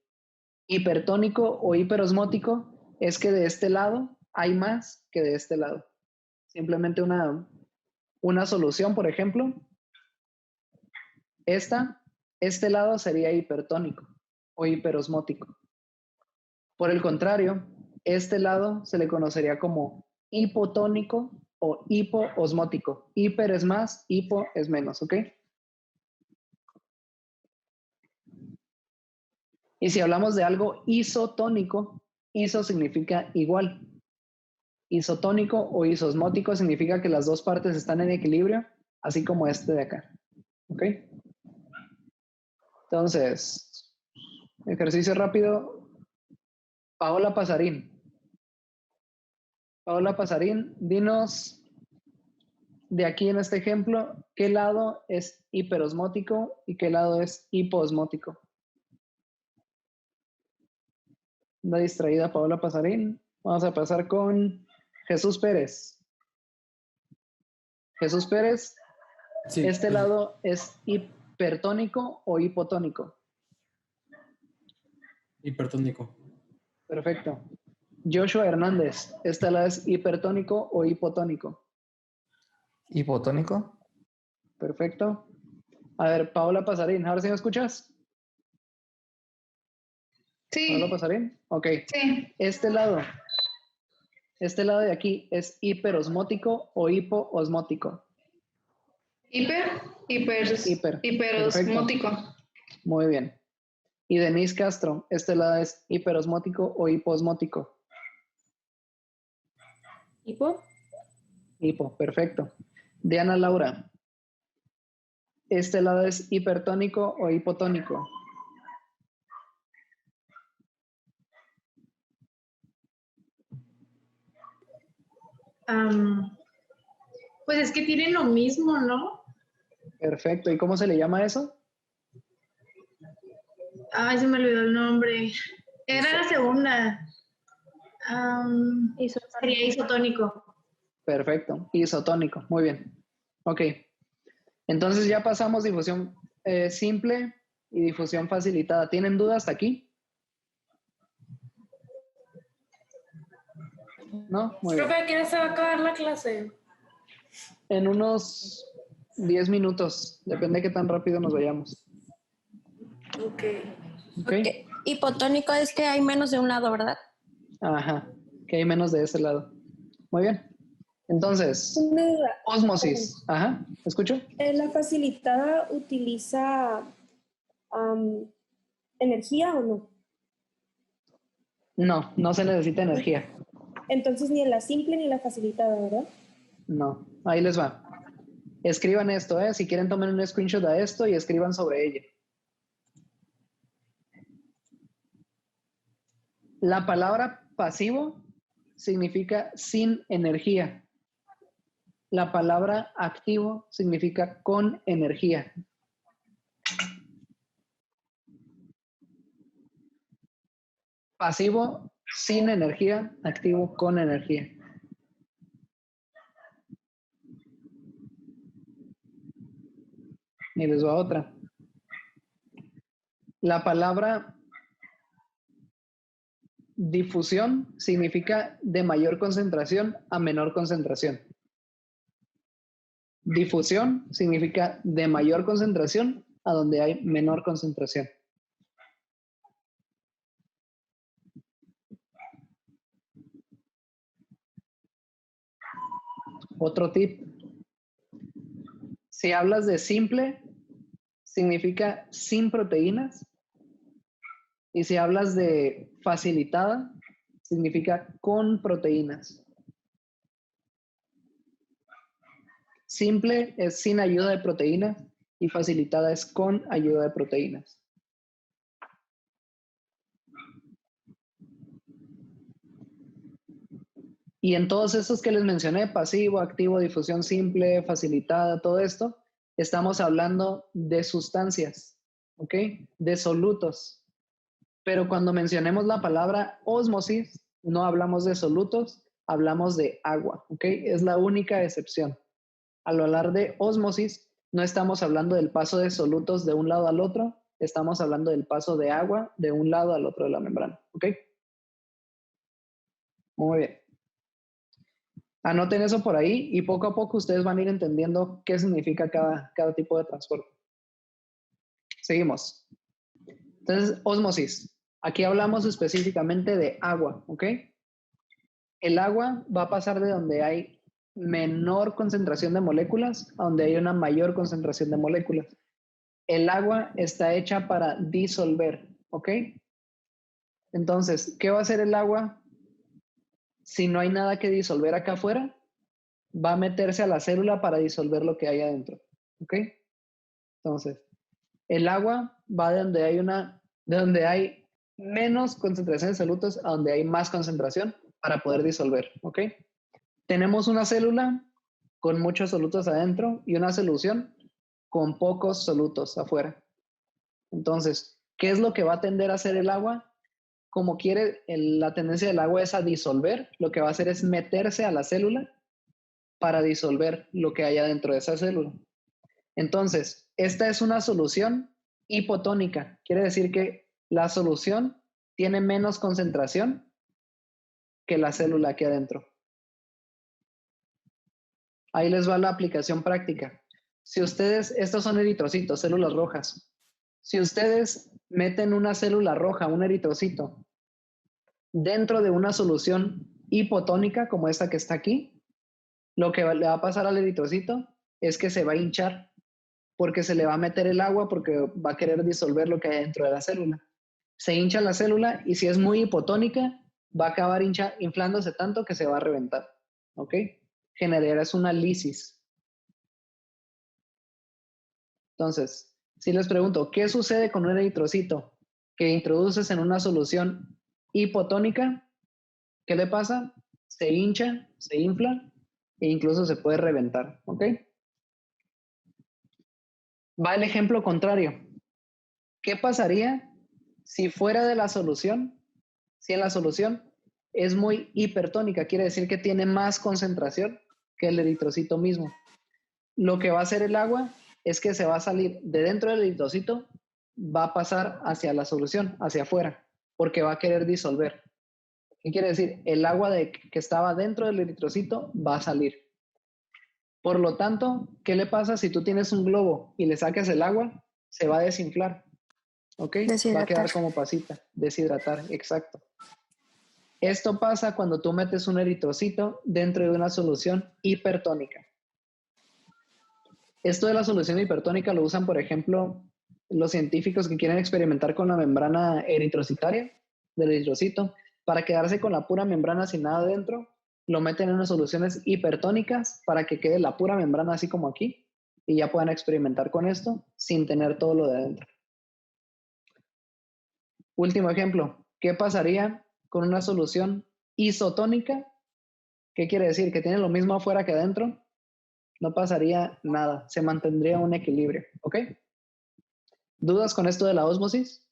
S1: Hipertónico o hiperosmótico es que de este lado hay más que de este lado. Simplemente una solución, por ejemplo, este lado sería hipertónico o hiperosmótico. Por el contrario, este lado se le conocería como hipotónico o hipoosmótico. Hiper es más, hipo es menos, ¿ok? Y si hablamos de algo isotónico, iso significa igual. Isotónico o isosmótico significa que las dos partes están en equilibrio, así como este de acá, ¿ok? Entonces, ejercicio rápido. Paola Pasarín. Paola Pasarín, dinos de aquí en este ejemplo, ¿qué lado es hiperosmótico y qué lado es hipoosmótico? Anda distraída Paola Pasarín. Vamos a pasar con Jesús Pérez. Jesús Pérez,
S10: Sí,
S1: ¿este lado es hipertónico o hipotónico?
S10: hipertónico.
S1: Perfecto. Joshua Hernández, ¿este lado es hipertónico o hipotónico?
S6: ¿Hipotónico?
S1: Perfecto. A ver, Paola Pasarín, ¿ahora sí me escuchas?
S3: Sí,
S1: ¿Paola Pasarín? Ok.
S3: sí.
S1: Este lado de aquí, ¿es hiperosmótico o hipoosmótico?
S3: Hiper,
S1: Hiper.
S3: hiperosmótico.
S1: Muy bien. Y Denise Castro, ¿este lado es hiperosmótico o hipoosmótico?
S8: ¿Hipo?
S1: Hipo, perfecto. Diana Laura, ¿este lado es hipertónico o hipotónico?
S11: Pues es que tienen lo mismo, ¿no?
S1: Perfecto. ¿Y cómo se le llama eso?
S11: Ay, se me olvidó el nombre. Era la segunda. Sería isotónico.
S1: Perfecto. Isotónico. Muy bien. Ok. Entonces ya pasamos difusión simple y difusión facilitada. ¿Tienen dudas hasta aquí? ¿No? Muy bien.
S11: Profe, ¿a qué hora se va a acabar la clase?
S1: En unos 10 minutos. Depende de qué tan rápido nos vayamos.
S11: Ok.
S1: ¿Ok?
S4: Hipotónico es que hay menos de un lado, ¿verdad?
S1: Ajá. Que hay menos de ese lado. Muy bien. Entonces,
S8: Una duda.
S1: ósmosis. Ajá. ¿Escucho?
S8: ¿La facilitada utiliza energía o no?
S1: No, no se necesita energía.
S8: Entonces ni en la simple ni en la facilitada, ¿verdad?
S1: No. Ahí les va. Escriban esto, ¿eh? Si quieren, tomen un screenshot a esto y escriban sobre ella. La palabra pasivo significa sin energía. La palabra activo significa con energía. Pasivo sin energía, activo con energía. Y les va otra. La palabra difusión significa de mayor concentración a menor concentración. Difusión significa de mayor concentración a donde hay menor concentración. Otro tip. Si hablas de simple, significa sin proteínas. Y si hablas de facilitada, significa con proteínas. Simple es sin ayuda de proteínas y facilitada es con ayuda de proteínas. Y en todos estos que les mencioné, pasivo, activo, difusión simple, facilitada, todo esto, estamos hablando de sustancias, ¿ok? De solutos. Pero cuando mencionemos la palabra ósmosis, no hablamos de solutos, hablamos de agua, ¿ok? Es la única excepción. Al hablar de ósmosis, no estamos hablando del paso de solutos de un lado al otro, estamos hablando del paso de agua de un lado al otro de la membrana, ¿ok? Muy bien. Anoten eso por ahí y poco a poco ustedes van a ir entendiendo qué significa cada tipo de transporte. Seguimos. Entonces, ósmosis. Aquí hablamos específicamente de agua, ¿ok? El agua va a pasar de donde hay menor concentración de moléculas a donde hay una mayor concentración de moléculas. El agua está hecha para disolver, ¿ok? Entonces, ¿qué va a hacer el agua? Si no hay nada que disolver acá afuera, va a meterse a la célula para disolver lo que hay adentro, ¿ok? Entonces, el agua va de donde hay menos concentración de solutos a donde hay más concentración para poder disolver, ¿ok? Tenemos una célula con muchos solutos adentro y una solución con pocos solutos afuera. Entonces, ¿qué es lo que va a tender a hacer el agua? Como la tendencia del agua es a disolver, lo que va a hacer es meterse a la célula para disolver lo que hay adentro de esa célula. Entonces, esta es una solución hipotónica. Quiere decir que la solución tiene menos concentración que la célula aquí adentro. Ahí les va la aplicación práctica. Si ustedes, estos son eritrocitos, células rojas. Si ustedes meten una célula roja, un eritrocito, dentro de una solución hipotónica como esta que está aquí, lo que le va a pasar al eritrocito es que se va a hinchar porque se le va a meter el agua porque va a querer disolver lo que hay dentro de la célula. Se hincha la célula y si es muy hipotónica, va a acabar inflándose tanto que se va a reventar, ¿ok? Generarás una lisis. Entonces, si les pregunto, ¿qué sucede con un eritrocito que introduces en una solución hipotónica? ¿Qué le pasa? Se hincha, se infla e incluso se puede reventar, ¿ok? Va el ejemplo contrario. ¿Qué pasaría si fuera de la solución? Si en la solución es muy hipertónica, quiere decir que tiene más concentración que el eritrocito mismo. Lo que va a hacer el agua es que se va a salir de dentro del eritrocito, va a pasar hacia la solución, hacia afuera, porque va a querer disolver. ¿Qué quiere decir? El agua que estaba dentro del eritrocito va a salir. Por lo tanto, ¿qué le pasa si tú tienes un globo y le sacas el agua? Se va a desinflar, ¿ok? Va a quedar como pasita, deshidratar, exacto. Esto pasa cuando tú metes un eritrocito dentro de una solución hipertónica. Esto de la solución hipertónica lo usan, por ejemplo, los científicos que quieren experimentar con la membrana eritrocitaria del eritrocito. Para quedarse con la pura membrana sin nada dentro, lo meten en unas soluciones hipertónicas para que quede la pura membrana así como aquí y ya puedan experimentar con esto sin tener todo lo de adentro. Último ejemplo, ¿qué pasaría con una solución isotónica? ¿Qué quiere decir? ¿Que tiene lo mismo afuera que adentro? No pasaría nada, se mantendría un equilibrio, ¿ok? ¿Dudas con esto de la ósmosis?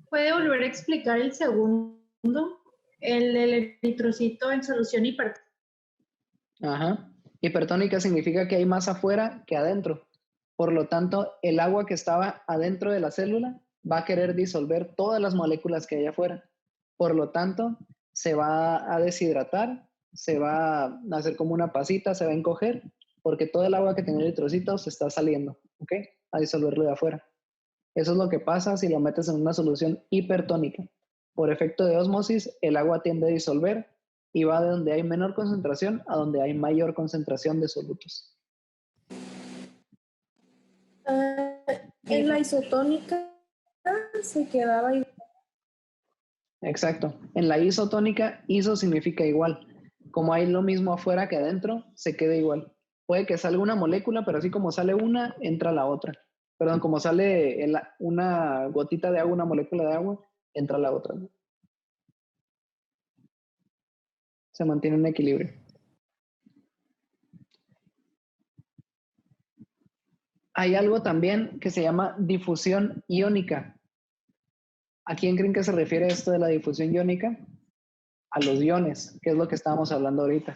S11: ¿Puede volver a explicar el segundo? El del eritrocito en solución hipertónica.
S1: Ajá. Hipertónica significa que hay más afuera que adentro. Por lo tanto, el agua que estaba adentro de la célula va a querer disolver todas las moléculas que hay afuera. Por lo tanto, se va a deshidratar, se va a hacer como una pasita, se va a encoger, porque todo el agua que tenía eritrocitos se está saliendo, ¿ok? A disolverlo de afuera. Eso es lo que pasa si lo metes en una solución hipertónica. Por efecto de ósmosis, el agua tiende a disolver y va de donde hay menor concentración a donde hay mayor concentración de solutos.
S8: En la isotónica se quedaba igual.
S1: Exacto. En la isotónica, iso significa igual. Como hay lo mismo afuera que adentro, se queda igual. Puede que salga una molécula, pero así como sale una, entra la otra. Perdón, como sale una gotita de agua, una molécula de agua, entra la otra, ¿no? Se mantiene un equilibrio. Hay algo también que se llama difusión iónica. ¿A quién creen que se refiere esto de la difusión iónica? A los iones, que es lo que estábamos hablando ahorita.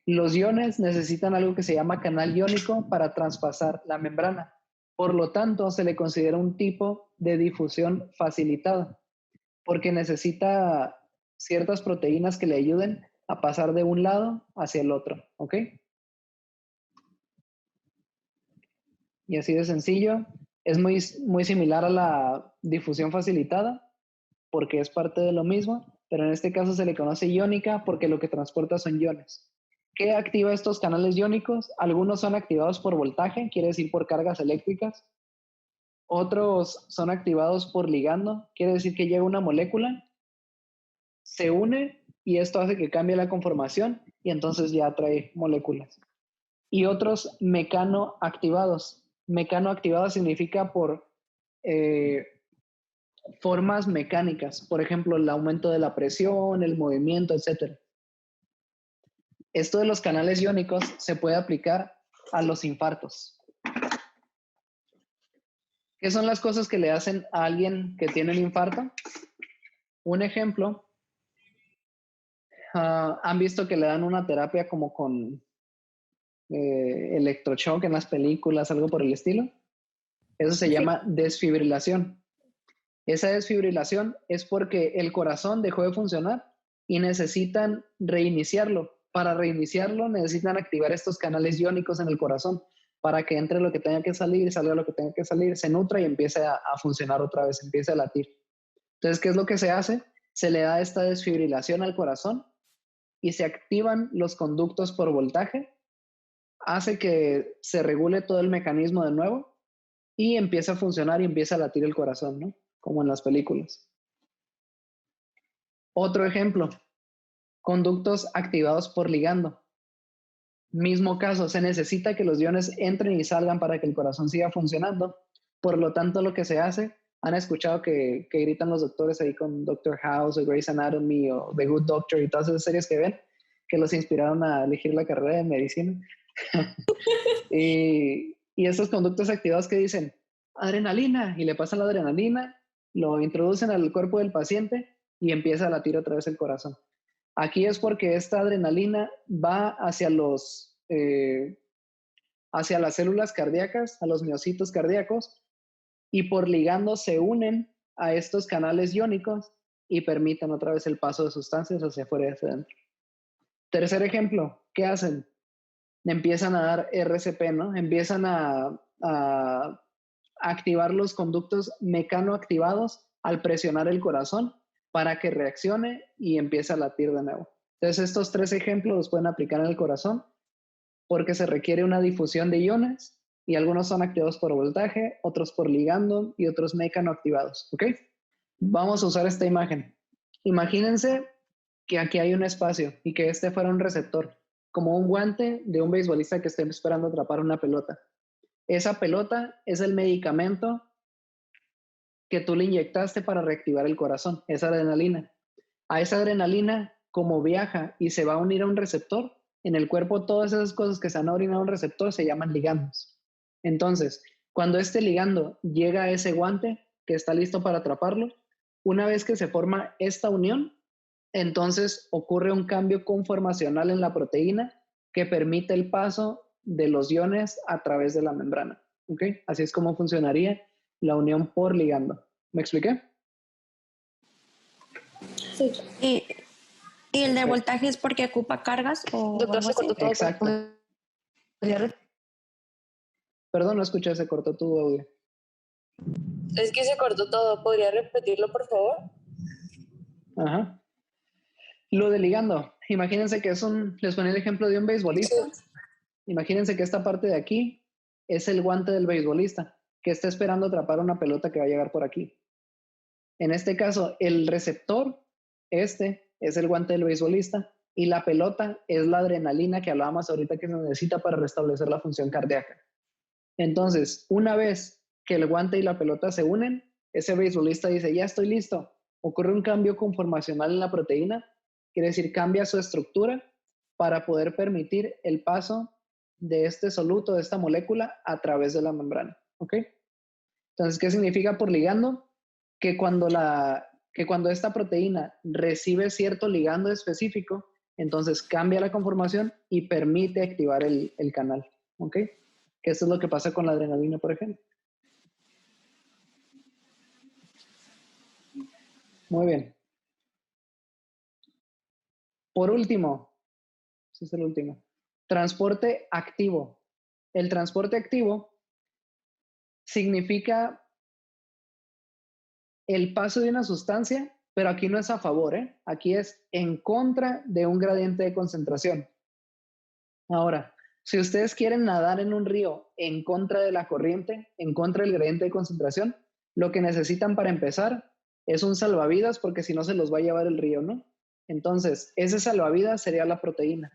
S1: Los iones necesitan algo que se llama canal iónico para traspasar la membrana. Por lo tanto, se le considera un tipo de difusión facilitada, porque necesita ciertas proteínas que le ayuden a pasar de un lado hacia el otro, ¿ok? Y así de sencillo, es muy similar a la difusión facilitada, porque es parte de lo mismo, pero en este caso se le conoce iónica porque lo que transporta son iones. ¿Qué activa estos canales iónicos? Algunos son activados por voltaje, quiere decir por cargas eléctricas. Otros son activados por ligando, quiere decir que llega una molécula, se une y esto hace que cambie la conformación y entonces ya trae moléculas. Y otros mecanoactivados. Mecanoactivados significa por formas mecánicas, por ejemplo, el aumento de la presión, el movimiento, etc. Esto de los canales iónicos se puede aplicar a los infartos. ¿Qué son las cosas que le hacen a alguien que tiene un infarto? Un ejemplo, han visto que le dan una terapia como con electroshock en las películas, algo por el estilo. Eso se llama desfibrilación. Esa desfibrilación es porque el corazón dejó de funcionar y necesitan reiniciarlo. Para reiniciarlo necesitan activar estos canales iónicos en el corazón para que entre lo que tenga que salir, salga lo que tenga que salir, se nutra y empiece a funcionar otra vez, empiece a latir. Entonces, ¿qué es lo que se hace? Se le da esta desfibrilación al corazón y se activan los conductos por voltaje, hace que se regule todo el mecanismo de nuevo y empieza a funcionar y empieza a latir el corazón, ¿no? Como en las películas. Otro ejemplo, conductos activados por ligando. Mismo caso, se necesita que los iones entren y salgan para que el corazón siga funcionando. Por lo tanto, lo que se hace, han escuchado que gritan los doctores ahí con Doctor House o Grey's Anatomy o The Good Doctor y todas esas series que ven, que los inspiraron a elegir la carrera de medicina. y estos conductos activados que dicen adrenalina y le pasan la adrenalina, lo introducen al cuerpo del paciente y empieza a latir otra vez el corazón. Aquí es porque esta adrenalina va hacia hacia las células cardíacas, a los miocitos cardíacos, y por ligando se unen a estos canales iónicos y permiten otra vez el paso de sustancias hacia afuera y hacia adentro. Tercer ejemplo, ¿qué hacen? Empiezan a dar RCP, ¿no? Empiezan a activar los conductos mecanoactivados al presionar el corazón para que reaccione y empiece a latir de nuevo. Entonces, estos tres ejemplos los pueden aplicar en el corazón porque se requiere una difusión de iones y algunos son activados por voltaje, otros por ligando y otros mecanoactivados, ¿ok? Vamos a usar esta imagen. Imagínense que aquí hay un espacio y que este fuera un receptor, como un guante de un beisbolista que esté esperando atrapar una pelota. Esa pelota es el medicamento que tú le inyectaste para reactivar el corazón, esa adrenalina. A esa adrenalina, como viaja y se va a unir a un receptor, en el cuerpo todas esas cosas que se han orinado a un receptor se llaman ligandos. Entonces, cuando este ligando llega a ese guante que está listo para atraparlo, una vez que se forma esta unión, entonces ocurre un cambio conformacional en la proteína que permite el paso de los iones a través de la membrana. ¿Ok? Así es como funcionaría la unión por ligando. ¿Me expliqué?
S8: Sí.
S4: ¿Y el de voltaje es porque ocupa cargas o
S8: Doctor,
S4: algo
S8: se cortó
S4: así?
S8: todo.
S1: Exacto. Perdón, no escuché, se cortó tu audio.
S8: Es que se cortó todo. ¿Podría repetirlo, por favor?
S1: Ajá. Lo de ligando, imagínense que les ponía el ejemplo de un beisbolista. Imagínense que esta parte de aquí es el guante del beisbolista, que está esperando atrapar una pelota que va a llegar por aquí. En este caso, el receptor, es el guante del beisbolista, y la pelota es la adrenalina que hablábamos ahorita que se necesita para restablecer la función cardíaca. Entonces, una vez que el guante y la pelota se unen, ese beisbolista dice, ya estoy listo. Ocurre un cambio conformacional en la proteína, quiere decir, cambia su estructura para poder permitir el paso de este soluto, de esta molécula, a través de la membrana. ¿Ok? Entonces, ¿qué significa por ligando? Que cuando esta proteína recibe cierto ligando específico, entonces cambia la conformación y permite activar el canal. ¿Ok? Que eso es lo que pasa con la adrenalina, por ejemplo. Muy bien. Por último, ese es el último, transporte activo. El transporte activo significa el paso de una sustancia, pero aquí no es a favor, ¿eh? Aquí es en contra de un gradiente de concentración. Ahora, si ustedes quieren nadar en un río en contra de la corriente, en contra del gradiente de concentración, lo que necesitan para empezar es un salvavidas, porque si no se los va a llevar el río, ¿no? Entonces, ese salvavidas sería la proteína.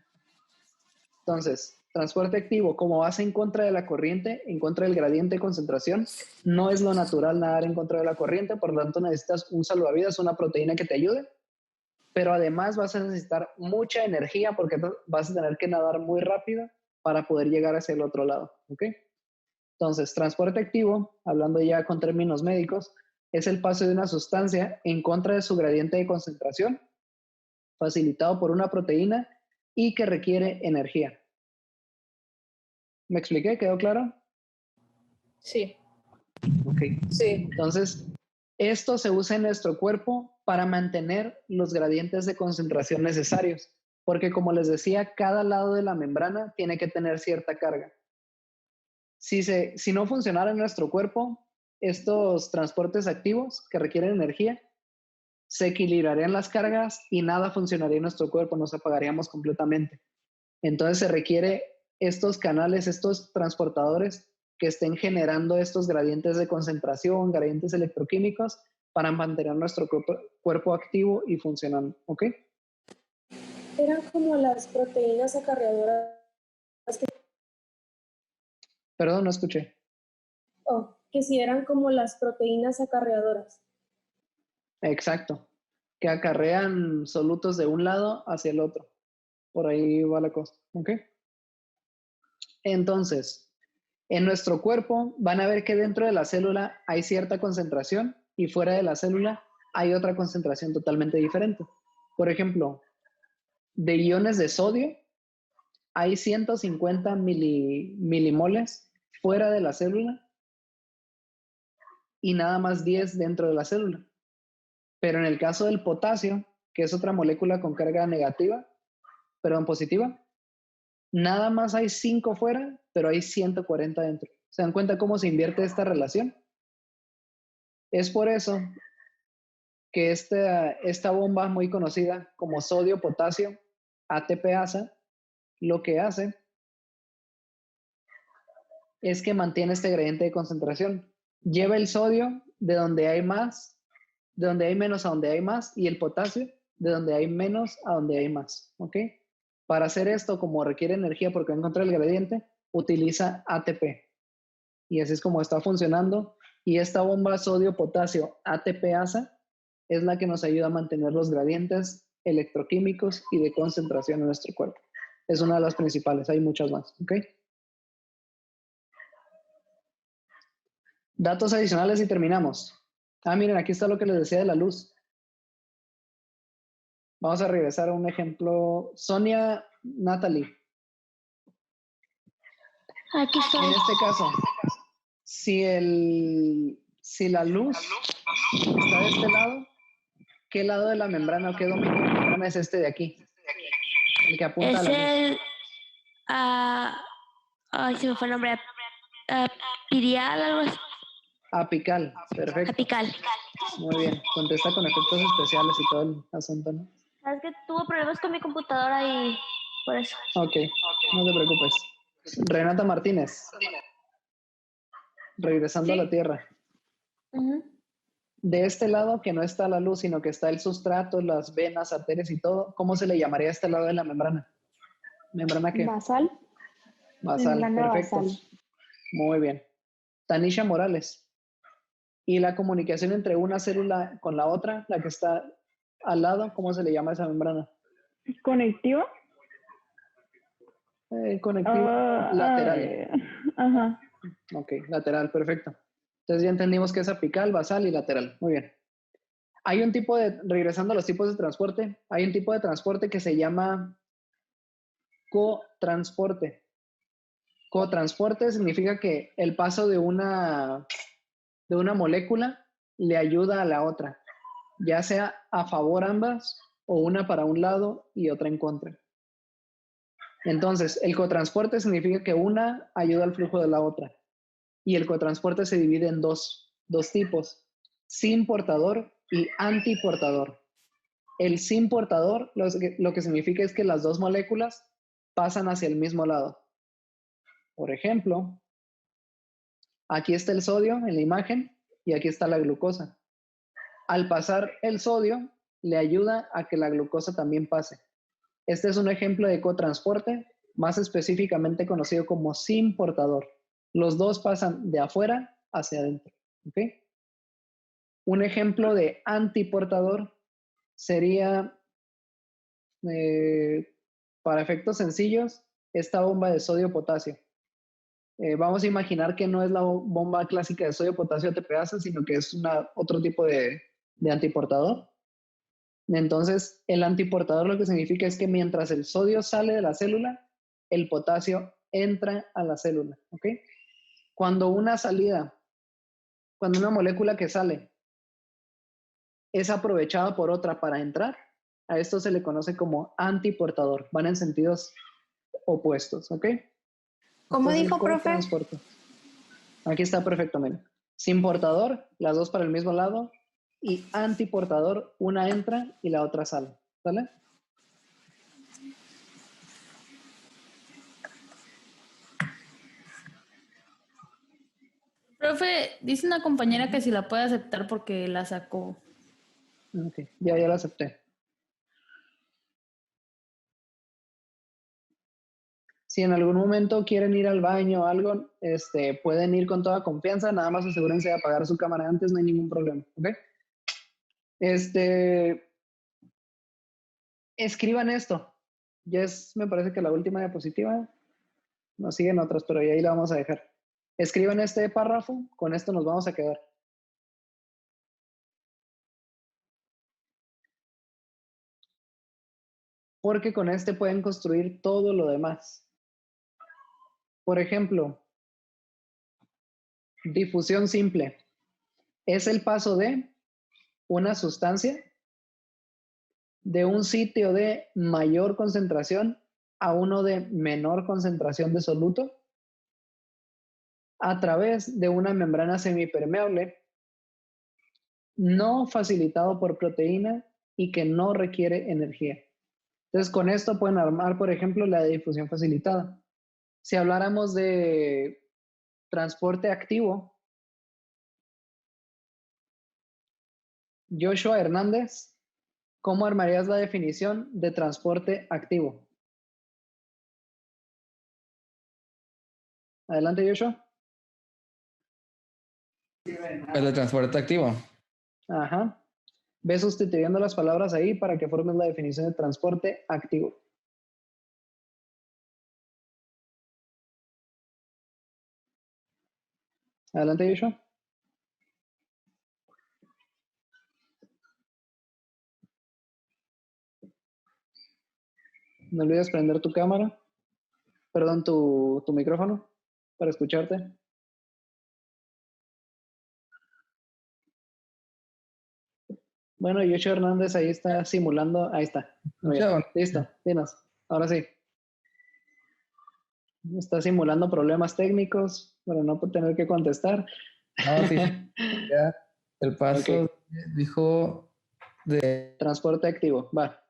S1: Entonces, transporte activo, como vas en contra de la corriente, en contra del gradiente de concentración, no es lo natural nadar en contra de la corriente, por lo tanto necesitas un salvavidas, una proteína que te ayude, pero además vas a necesitar mucha energía porque vas a tener que nadar muy rápido para poder llegar hacia el otro lado, ¿ok? Entonces, transporte activo, hablando ya con términos médicos, es el paso de una sustancia en contra de su gradiente de concentración, facilitado por una proteína y que requiere energía. ¿Me expliqué? ¿Quedó claro?
S8: Sí.
S1: Ok.
S8: Sí.
S1: Entonces, esto se usa en nuestro cuerpo para mantener los gradientes de concentración necesarios, porque como les decía, cada lado de la membrana tiene que tener cierta carga. Si no funcionara en nuestro cuerpo, estos transportes activos que requieren energía, se equilibrarían las cargas y nada funcionaría en nuestro cuerpo, nos apagaríamos completamente. Entonces se requiere estos canales, estos transportadores que estén generando estos gradientes de concentración, gradientes electroquímicos, para mantener nuestro cuerpo activo y funcionando. ¿Ok?
S8: Eran como las proteínas acarreadoras que...
S1: Perdón, no escuché.
S8: Oh, que si eran como las proteínas acarreadoras.
S1: Exacto. Que acarrean solutos de un lado hacia el otro. Por ahí va la cosa. ¿Ok? Entonces, en nuestro cuerpo van a ver que dentro de la célula hay cierta concentración y fuera de la célula hay otra concentración totalmente diferente. Por ejemplo, de iones de sodio hay 150 milimoles fuera de la célula y nada más 10 dentro de la célula. Pero en el caso del potasio, que es otra molécula con carga positiva, nada más hay 5 fuera, pero hay 140 dentro. ¿Se dan cuenta cómo se invierte esta relación? Es por eso que esta bomba muy conocida como sodio-potasio ATPasa, lo que hace es que mantiene este gradiente de concentración. Lleva el sodio de donde hay más, de donde hay menos a donde hay más, y el potasio de donde hay menos a donde hay más. ¿Ok? Para hacer esto, como requiere energía porque va en contra del gradiente, utiliza ATP. Y así es como está funcionando. Y esta bomba sodio-potasio ATPasa es la que nos ayuda a mantener los gradientes electroquímicos y de concentración en nuestro cuerpo. Es una de las principales, hay muchas más. ¿Ok? Datos adicionales y terminamos. Miren, aquí está lo que les decía de la luz. Vamos a regresar a un ejemplo. Sonia Natalie,
S4: Aquí
S1: En
S4: estoy.
S1: este caso, si la luz está de este lado, ¿qué lado de la membrana o qué dominio de la membrana es este de aquí? El que apunta a
S4: Es
S1: la luz.
S4: el... ay, se me fue el nombre. Pirial, algo así.
S1: Apical, perfecto.
S4: Apical.
S1: Muy bien. Contesta con efectos especiales y todo el asunto, ¿no?
S4: Sabes que tuvo problemas con mi computadora y por eso.
S1: Ok, no te preocupes. Renata Martínez, regresando a la Tierra. De este lado que no está la luz, sino que está el sustrato, las venas, arterias y todo, ¿cómo se le llamaría a este lado de la membrana? ¿Membrana qué?
S8: Basal.
S1: Basal,
S8: Membrana
S1: perfecto.
S8: basal.
S1: Muy bien. Tanisha Morales. ¿Y la comunicación entre una célula con la otra, la que está al lado, cómo se le llama a esa membrana?
S8: ¿Conectivo?
S1: Conectivo lateral.
S8: Ajá.
S1: Ok, lateral, perfecto. Entonces ya entendimos que es apical, basal y lateral. Muy bien. Hay un tipo de, regresando a los tipos de transporte, hay un tipo de transporte que se llama cotransporte. Cotransporte significa que el paso de una molécula le ayuda a la otra, ya sea a favor ambas o una para un lado y otra en contra. Entonces, el cotransporte significa que una ayuda al flujo de la otra. Y el cotransporte se divide en dos tipos, sin portador y antiportador. El sin portador lo que significa es que las dos moléculas pasan hacia el mismo lado. Por ejemplo, aquí está el sodio en la imagen y aquí está la glucosa. Al pasar el sodio, le ayuda a que la glucosa también pase. Este es un ejemplo de cotransporte, más específicamente conocido como sin portador. Los dos pasan de afuera hacia adentro. ¿Okay? Un ejemplo de antiportador sería, para efectos sencillos, esta bomba de sodio-potasio. Vamos a imaginar que no es la bomba clásica de sodio-potasio ATPase, sino que es otro tipo de antiportador. Entonces, el antiportador lo que significa es que mientras el sodio sale de la célula, el potasio entra a la célula. ¿Ok? Cuando una molécula que sale es aprovechada por otra para entrar, a esto se le conoce como antiportador. Van en sentidos opuestos. ¿Ok?
S5: ¿Cómo
S1: Este es
S5: dijo,
S1: el
S5: profe?
S1: cotransporte. Aquí está perfectamente. Sin portador, las dos para el mismo lado. Y antiportador, una entra y la otra sale. ¿Sale?
S10: Profe, dice una compañera que si la puede aceptar porque la sacó.
S1: Ok, ya la acepté. Si en algún momento quieren ir al baño o algo, pueden ir con toda confianza, nada más asegúrense de apagar su cámara antes, no hay ningún problema, ¿ok? Escriban esto. Ya es, me parece que la última diapositiva. Nos siguen otras, pero ahí la vamos a dejar. Escriban este párrafo, con esto nos vamos a quedar. Porque con este pueden construir todo lo demás. Por ejemplo, difusión simple. Es el paso de una sustancia de un sitio de mayor concentración a uno de menor concentración de soluto a través de una membrana semipermeable no facilitado por proteína y que no requiere energía. Entonces, con esto pueden armar, por ejemplo, la difusión facilitada. Si habláramos de transporte activo, Joshua Hernández, ¿cómo armarías la definición de transporte activo? Adelante, Joshua.
S6: El de transporte activo.
S1: Ajá. Ve sustituyendo las palabras ahí para que formes la definición de transporte activo. Adelante, Joshua. No olvides prender tu cámara. Perdón, tu micrófono. para escucharte. Bueno, Yocho Hernández ahí está simulando. Ahí está. Muy bien. Listo, dinos. Ahora sí. Está simulando problemas técnicos para no tener que contestar.
S6: No, sí. Ya, el paso dijo de...
S1: Transporte activo. Va.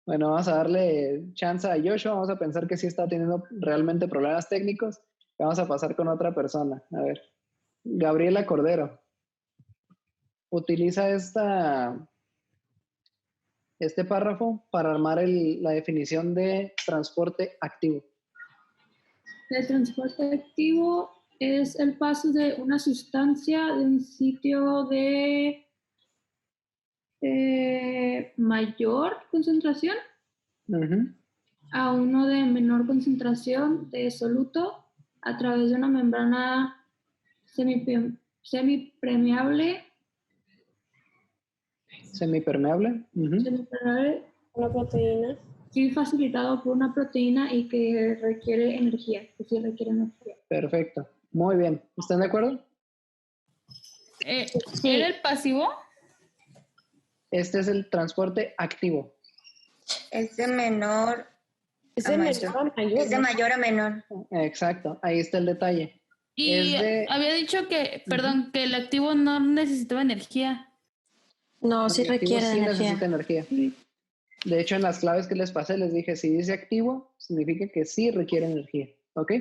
S1: Bueno, vamos a darle chance a Joshua. Vamos a pensar que sí está teniendo realmente problemas técnicos. Vamos a pasar con otra persona. A ver. Gabriela Cordero. Utiliza este párrafo para armar la definición de transporte activo.
S8: El transporte activo es el paso de una sustancia de un sitio de mayor concentración a uno de menor concentración de soluto a través de una membrana semipermeable.
S1: Semipermeable.
S8: Semipermeable.
S2: Una proteína.
S8: Sí, facilitado por una proteína y que requiere energía. Que sí requiere energía.
S1: Perfecto. Muy bien. ¿Están de acuerdo?
S10: ¿Era el pasivo?
S1: Este es el transporte activo.
S5: Es de menor a mayor. Es de mayor a menor.
S1: Exacto. Ahí está el detalle.
S10: Y había dicho que, perdón, que el activo no necesitaba energía.
S4: No, sí requiere
S1: sí
S4: energía.
S1: Necesita energía. De hecho, en las claves que les pasé, les dije, si dice activo, significa que sí requiere energía. ¿Ok?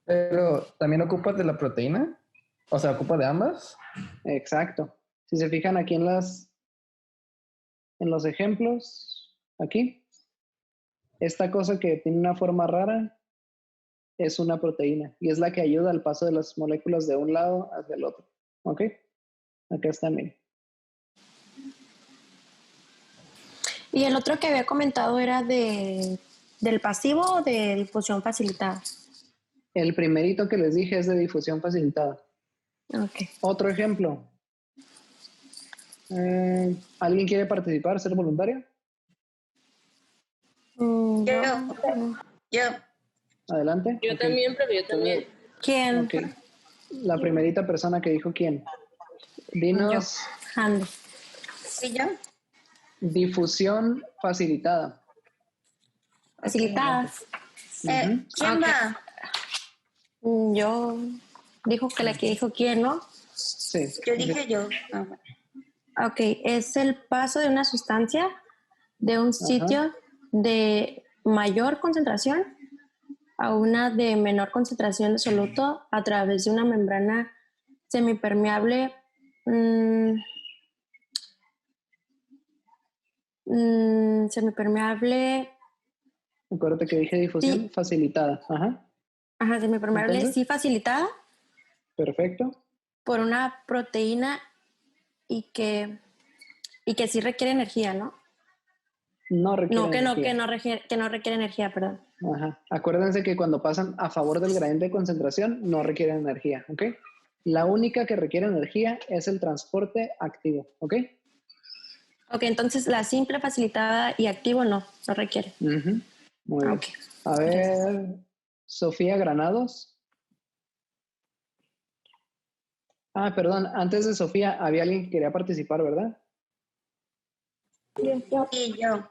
S6: Pero, ¿también ocupa de la proteína? O sea, ¿ocupa de ambas?
S1: Exacto. Si se fijan aquí en los ejemplos, aquí, esta cosa que tiene una forma rara es una proteína y es la que ayuda al paso de las moléculas de un lado hacia el otro. ¿Ok? Acá está, miren.
S4: Y el otro que había comentado era del pasivo o de difusión facilitada.
S1: El primerito que les dije es de difusión facilitada.
S4: Okay.
S1: Otro ejemplo. ¿Alguien quiere participar, ser voluntario?
S5: Yo.
S1: Adelante.
S2: Yo también, pero yo también.
S4: ¿Quién?
S1: Okay. La primerita persona que dijo quién. Dinos.
S4: Ando.
S5: ¿Sí yo?
S1: Difusión facilitada.
S4: Facilitadas.
S5: ¿Quién va?
S4: Yo. Dijo que la que dijo quién, ¿no?
S1: Sí.
S5: Yo dije yo.
S4: Ok, es el paso de una sustancia de un sitio de mayor concentración a una de menor concentración de soluto a través de una membrana semipermeable semipermeable.
S1: Acuérdate que dije difusión facilitada.
S4: Ajá, semipermeable.
S1: ¿Entonces?
S4: Sí, facilitada.
S1: Perfecto.
S4: Por una proteína y que sí requiere energía, ¿no?
S1: No requiere
S4: energía. Que no requiere energía, perdón.
S1: Ajá. Acuérdense que cuando pasan a favor del gradiente de concentración no requieren energía, ¿ok? La única que requiere energía es el transporte activo, ¿ok?
S4: Ok, entonces la simple, facilitada y activo no requiere.
S1: Muy bien.
S4: Okay.
S1: A ver, Sofía Granados. Perdón, antes de Sofía había alguien que quería participar, ¿verdad?
S5: Sí, yo.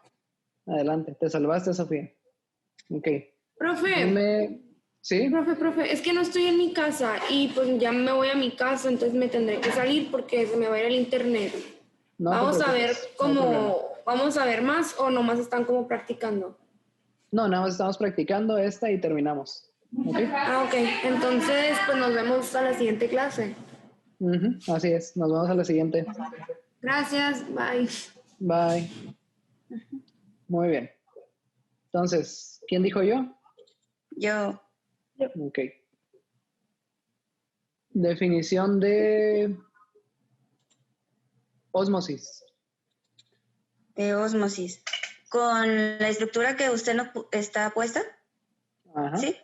S1: Adelante, te salvaste, Sofía. Ok.
S5: Profe.
S1: ¿Sí?
S5: Profe, es que no estoy en mi casa y pues ya me voy a mi casa, entonces me tendré que salir porque se me va a ir el internet.
S1: No
S5: vamos a ver
S1: vamos
S5: a ver más o nomás están como practicando.
S1: No, nada más estamos practicando esta y terminamos. ¿Okay?
S5: Ok. Entonces pues nos vemos a la siguiente clase.
S1: Así es, nos vemos a la siguiente.
S5: Gracias, bye.
S1: Bye. Muy bien. Entonces, ¿quién dijo yo?
S5: Yo.
S1: Ok. Definición de ósmosis.
S5: De ósmosis. Con la estructura que usted no está puesta.
S1: Ajá.
S5: ¿Sí?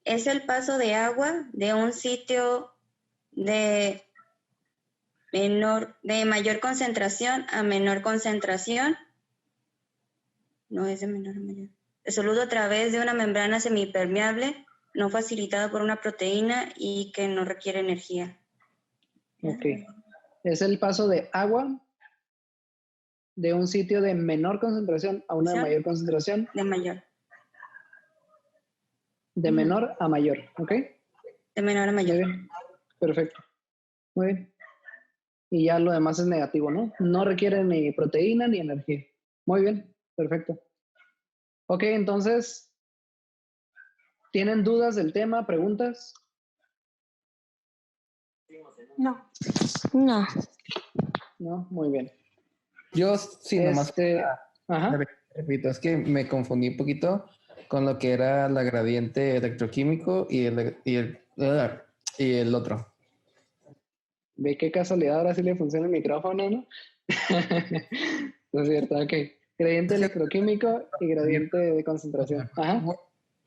S5: Es el paso de agua de un sitio de mayor concentración a menor concentración. No es de menor a mayor.
S12: soluto a través de una membrana semipermeable no facilitada por una proteína y que no requiere energía.
S1: Ok. Es el paso de agua de un sitio de menor concentración a una de mayor concentración.
S12: De mayor.
S1: De menor a mayor, ¿ok?
S12: De menor a mayor.
S1: Muy bien. Perfecto. Muy bien. Y ya lo demás es negativo, ¿no? No requiere ni proteína ni energía. Muy bien. Perfecto. Ok, entonces, ¿tienen dudas del tema? ¿Preguntas?
S4: No. No.
S1: No, muy bien.
S6: Yo sí, nomás.
S1: Ajá.
S6: Repito, es que me confundí un poquito con lo que era la gradiente electroquímico y el otro.
S1: Ve qué casualidad, ahora sí le funciona el micrófono, ¿no? No es cierto, ok. Gradiente electroquímico y gradiente de concentración. Ajá.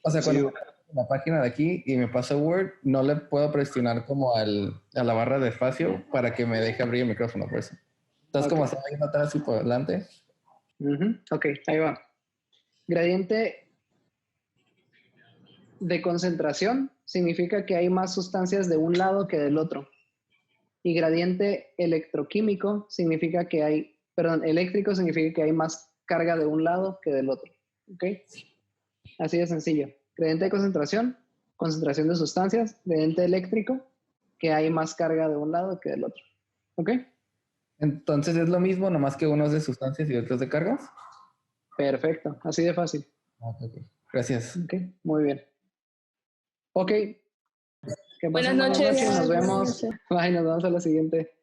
S6: O sea,
S1: Sí.
S6: cuando la página de aquí y me pasa Word, no le puedo presionar como a la barra de espacio para que me deje abrir el micrófono, por eso. Entonces, como está viendo atrás y por adelante.
S1: Ok, ahí va. Gradiente de concentración significa que hay más sustancias de un lado que del otro. Y gradiente electroquímico significa que hay, eléctrico significa que hay más carga de un lado que del otro. ¿Ok? Así de sencillo. Gradiente de concentración, concentración de sustancias. Gradiente eléctrico, que hay más carga de un lado que del otro. ¿Ok?
S6: Entonces es lo mismo, nomás que uno es de sustancias y otro es de cargas.
S1: Perfecto, así de fácil.
S6: Okay. Gracias.
S1: Ok, muy bien. Ok. Que
S2: Buenas
S1: pasen
S2: noches.
S1: Nos vemos.
S2: Buenas noches.
S1: Bye, nos vemos a la siguiente.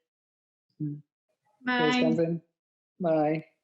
S11: Bye.
S1: Que descansen. Bye.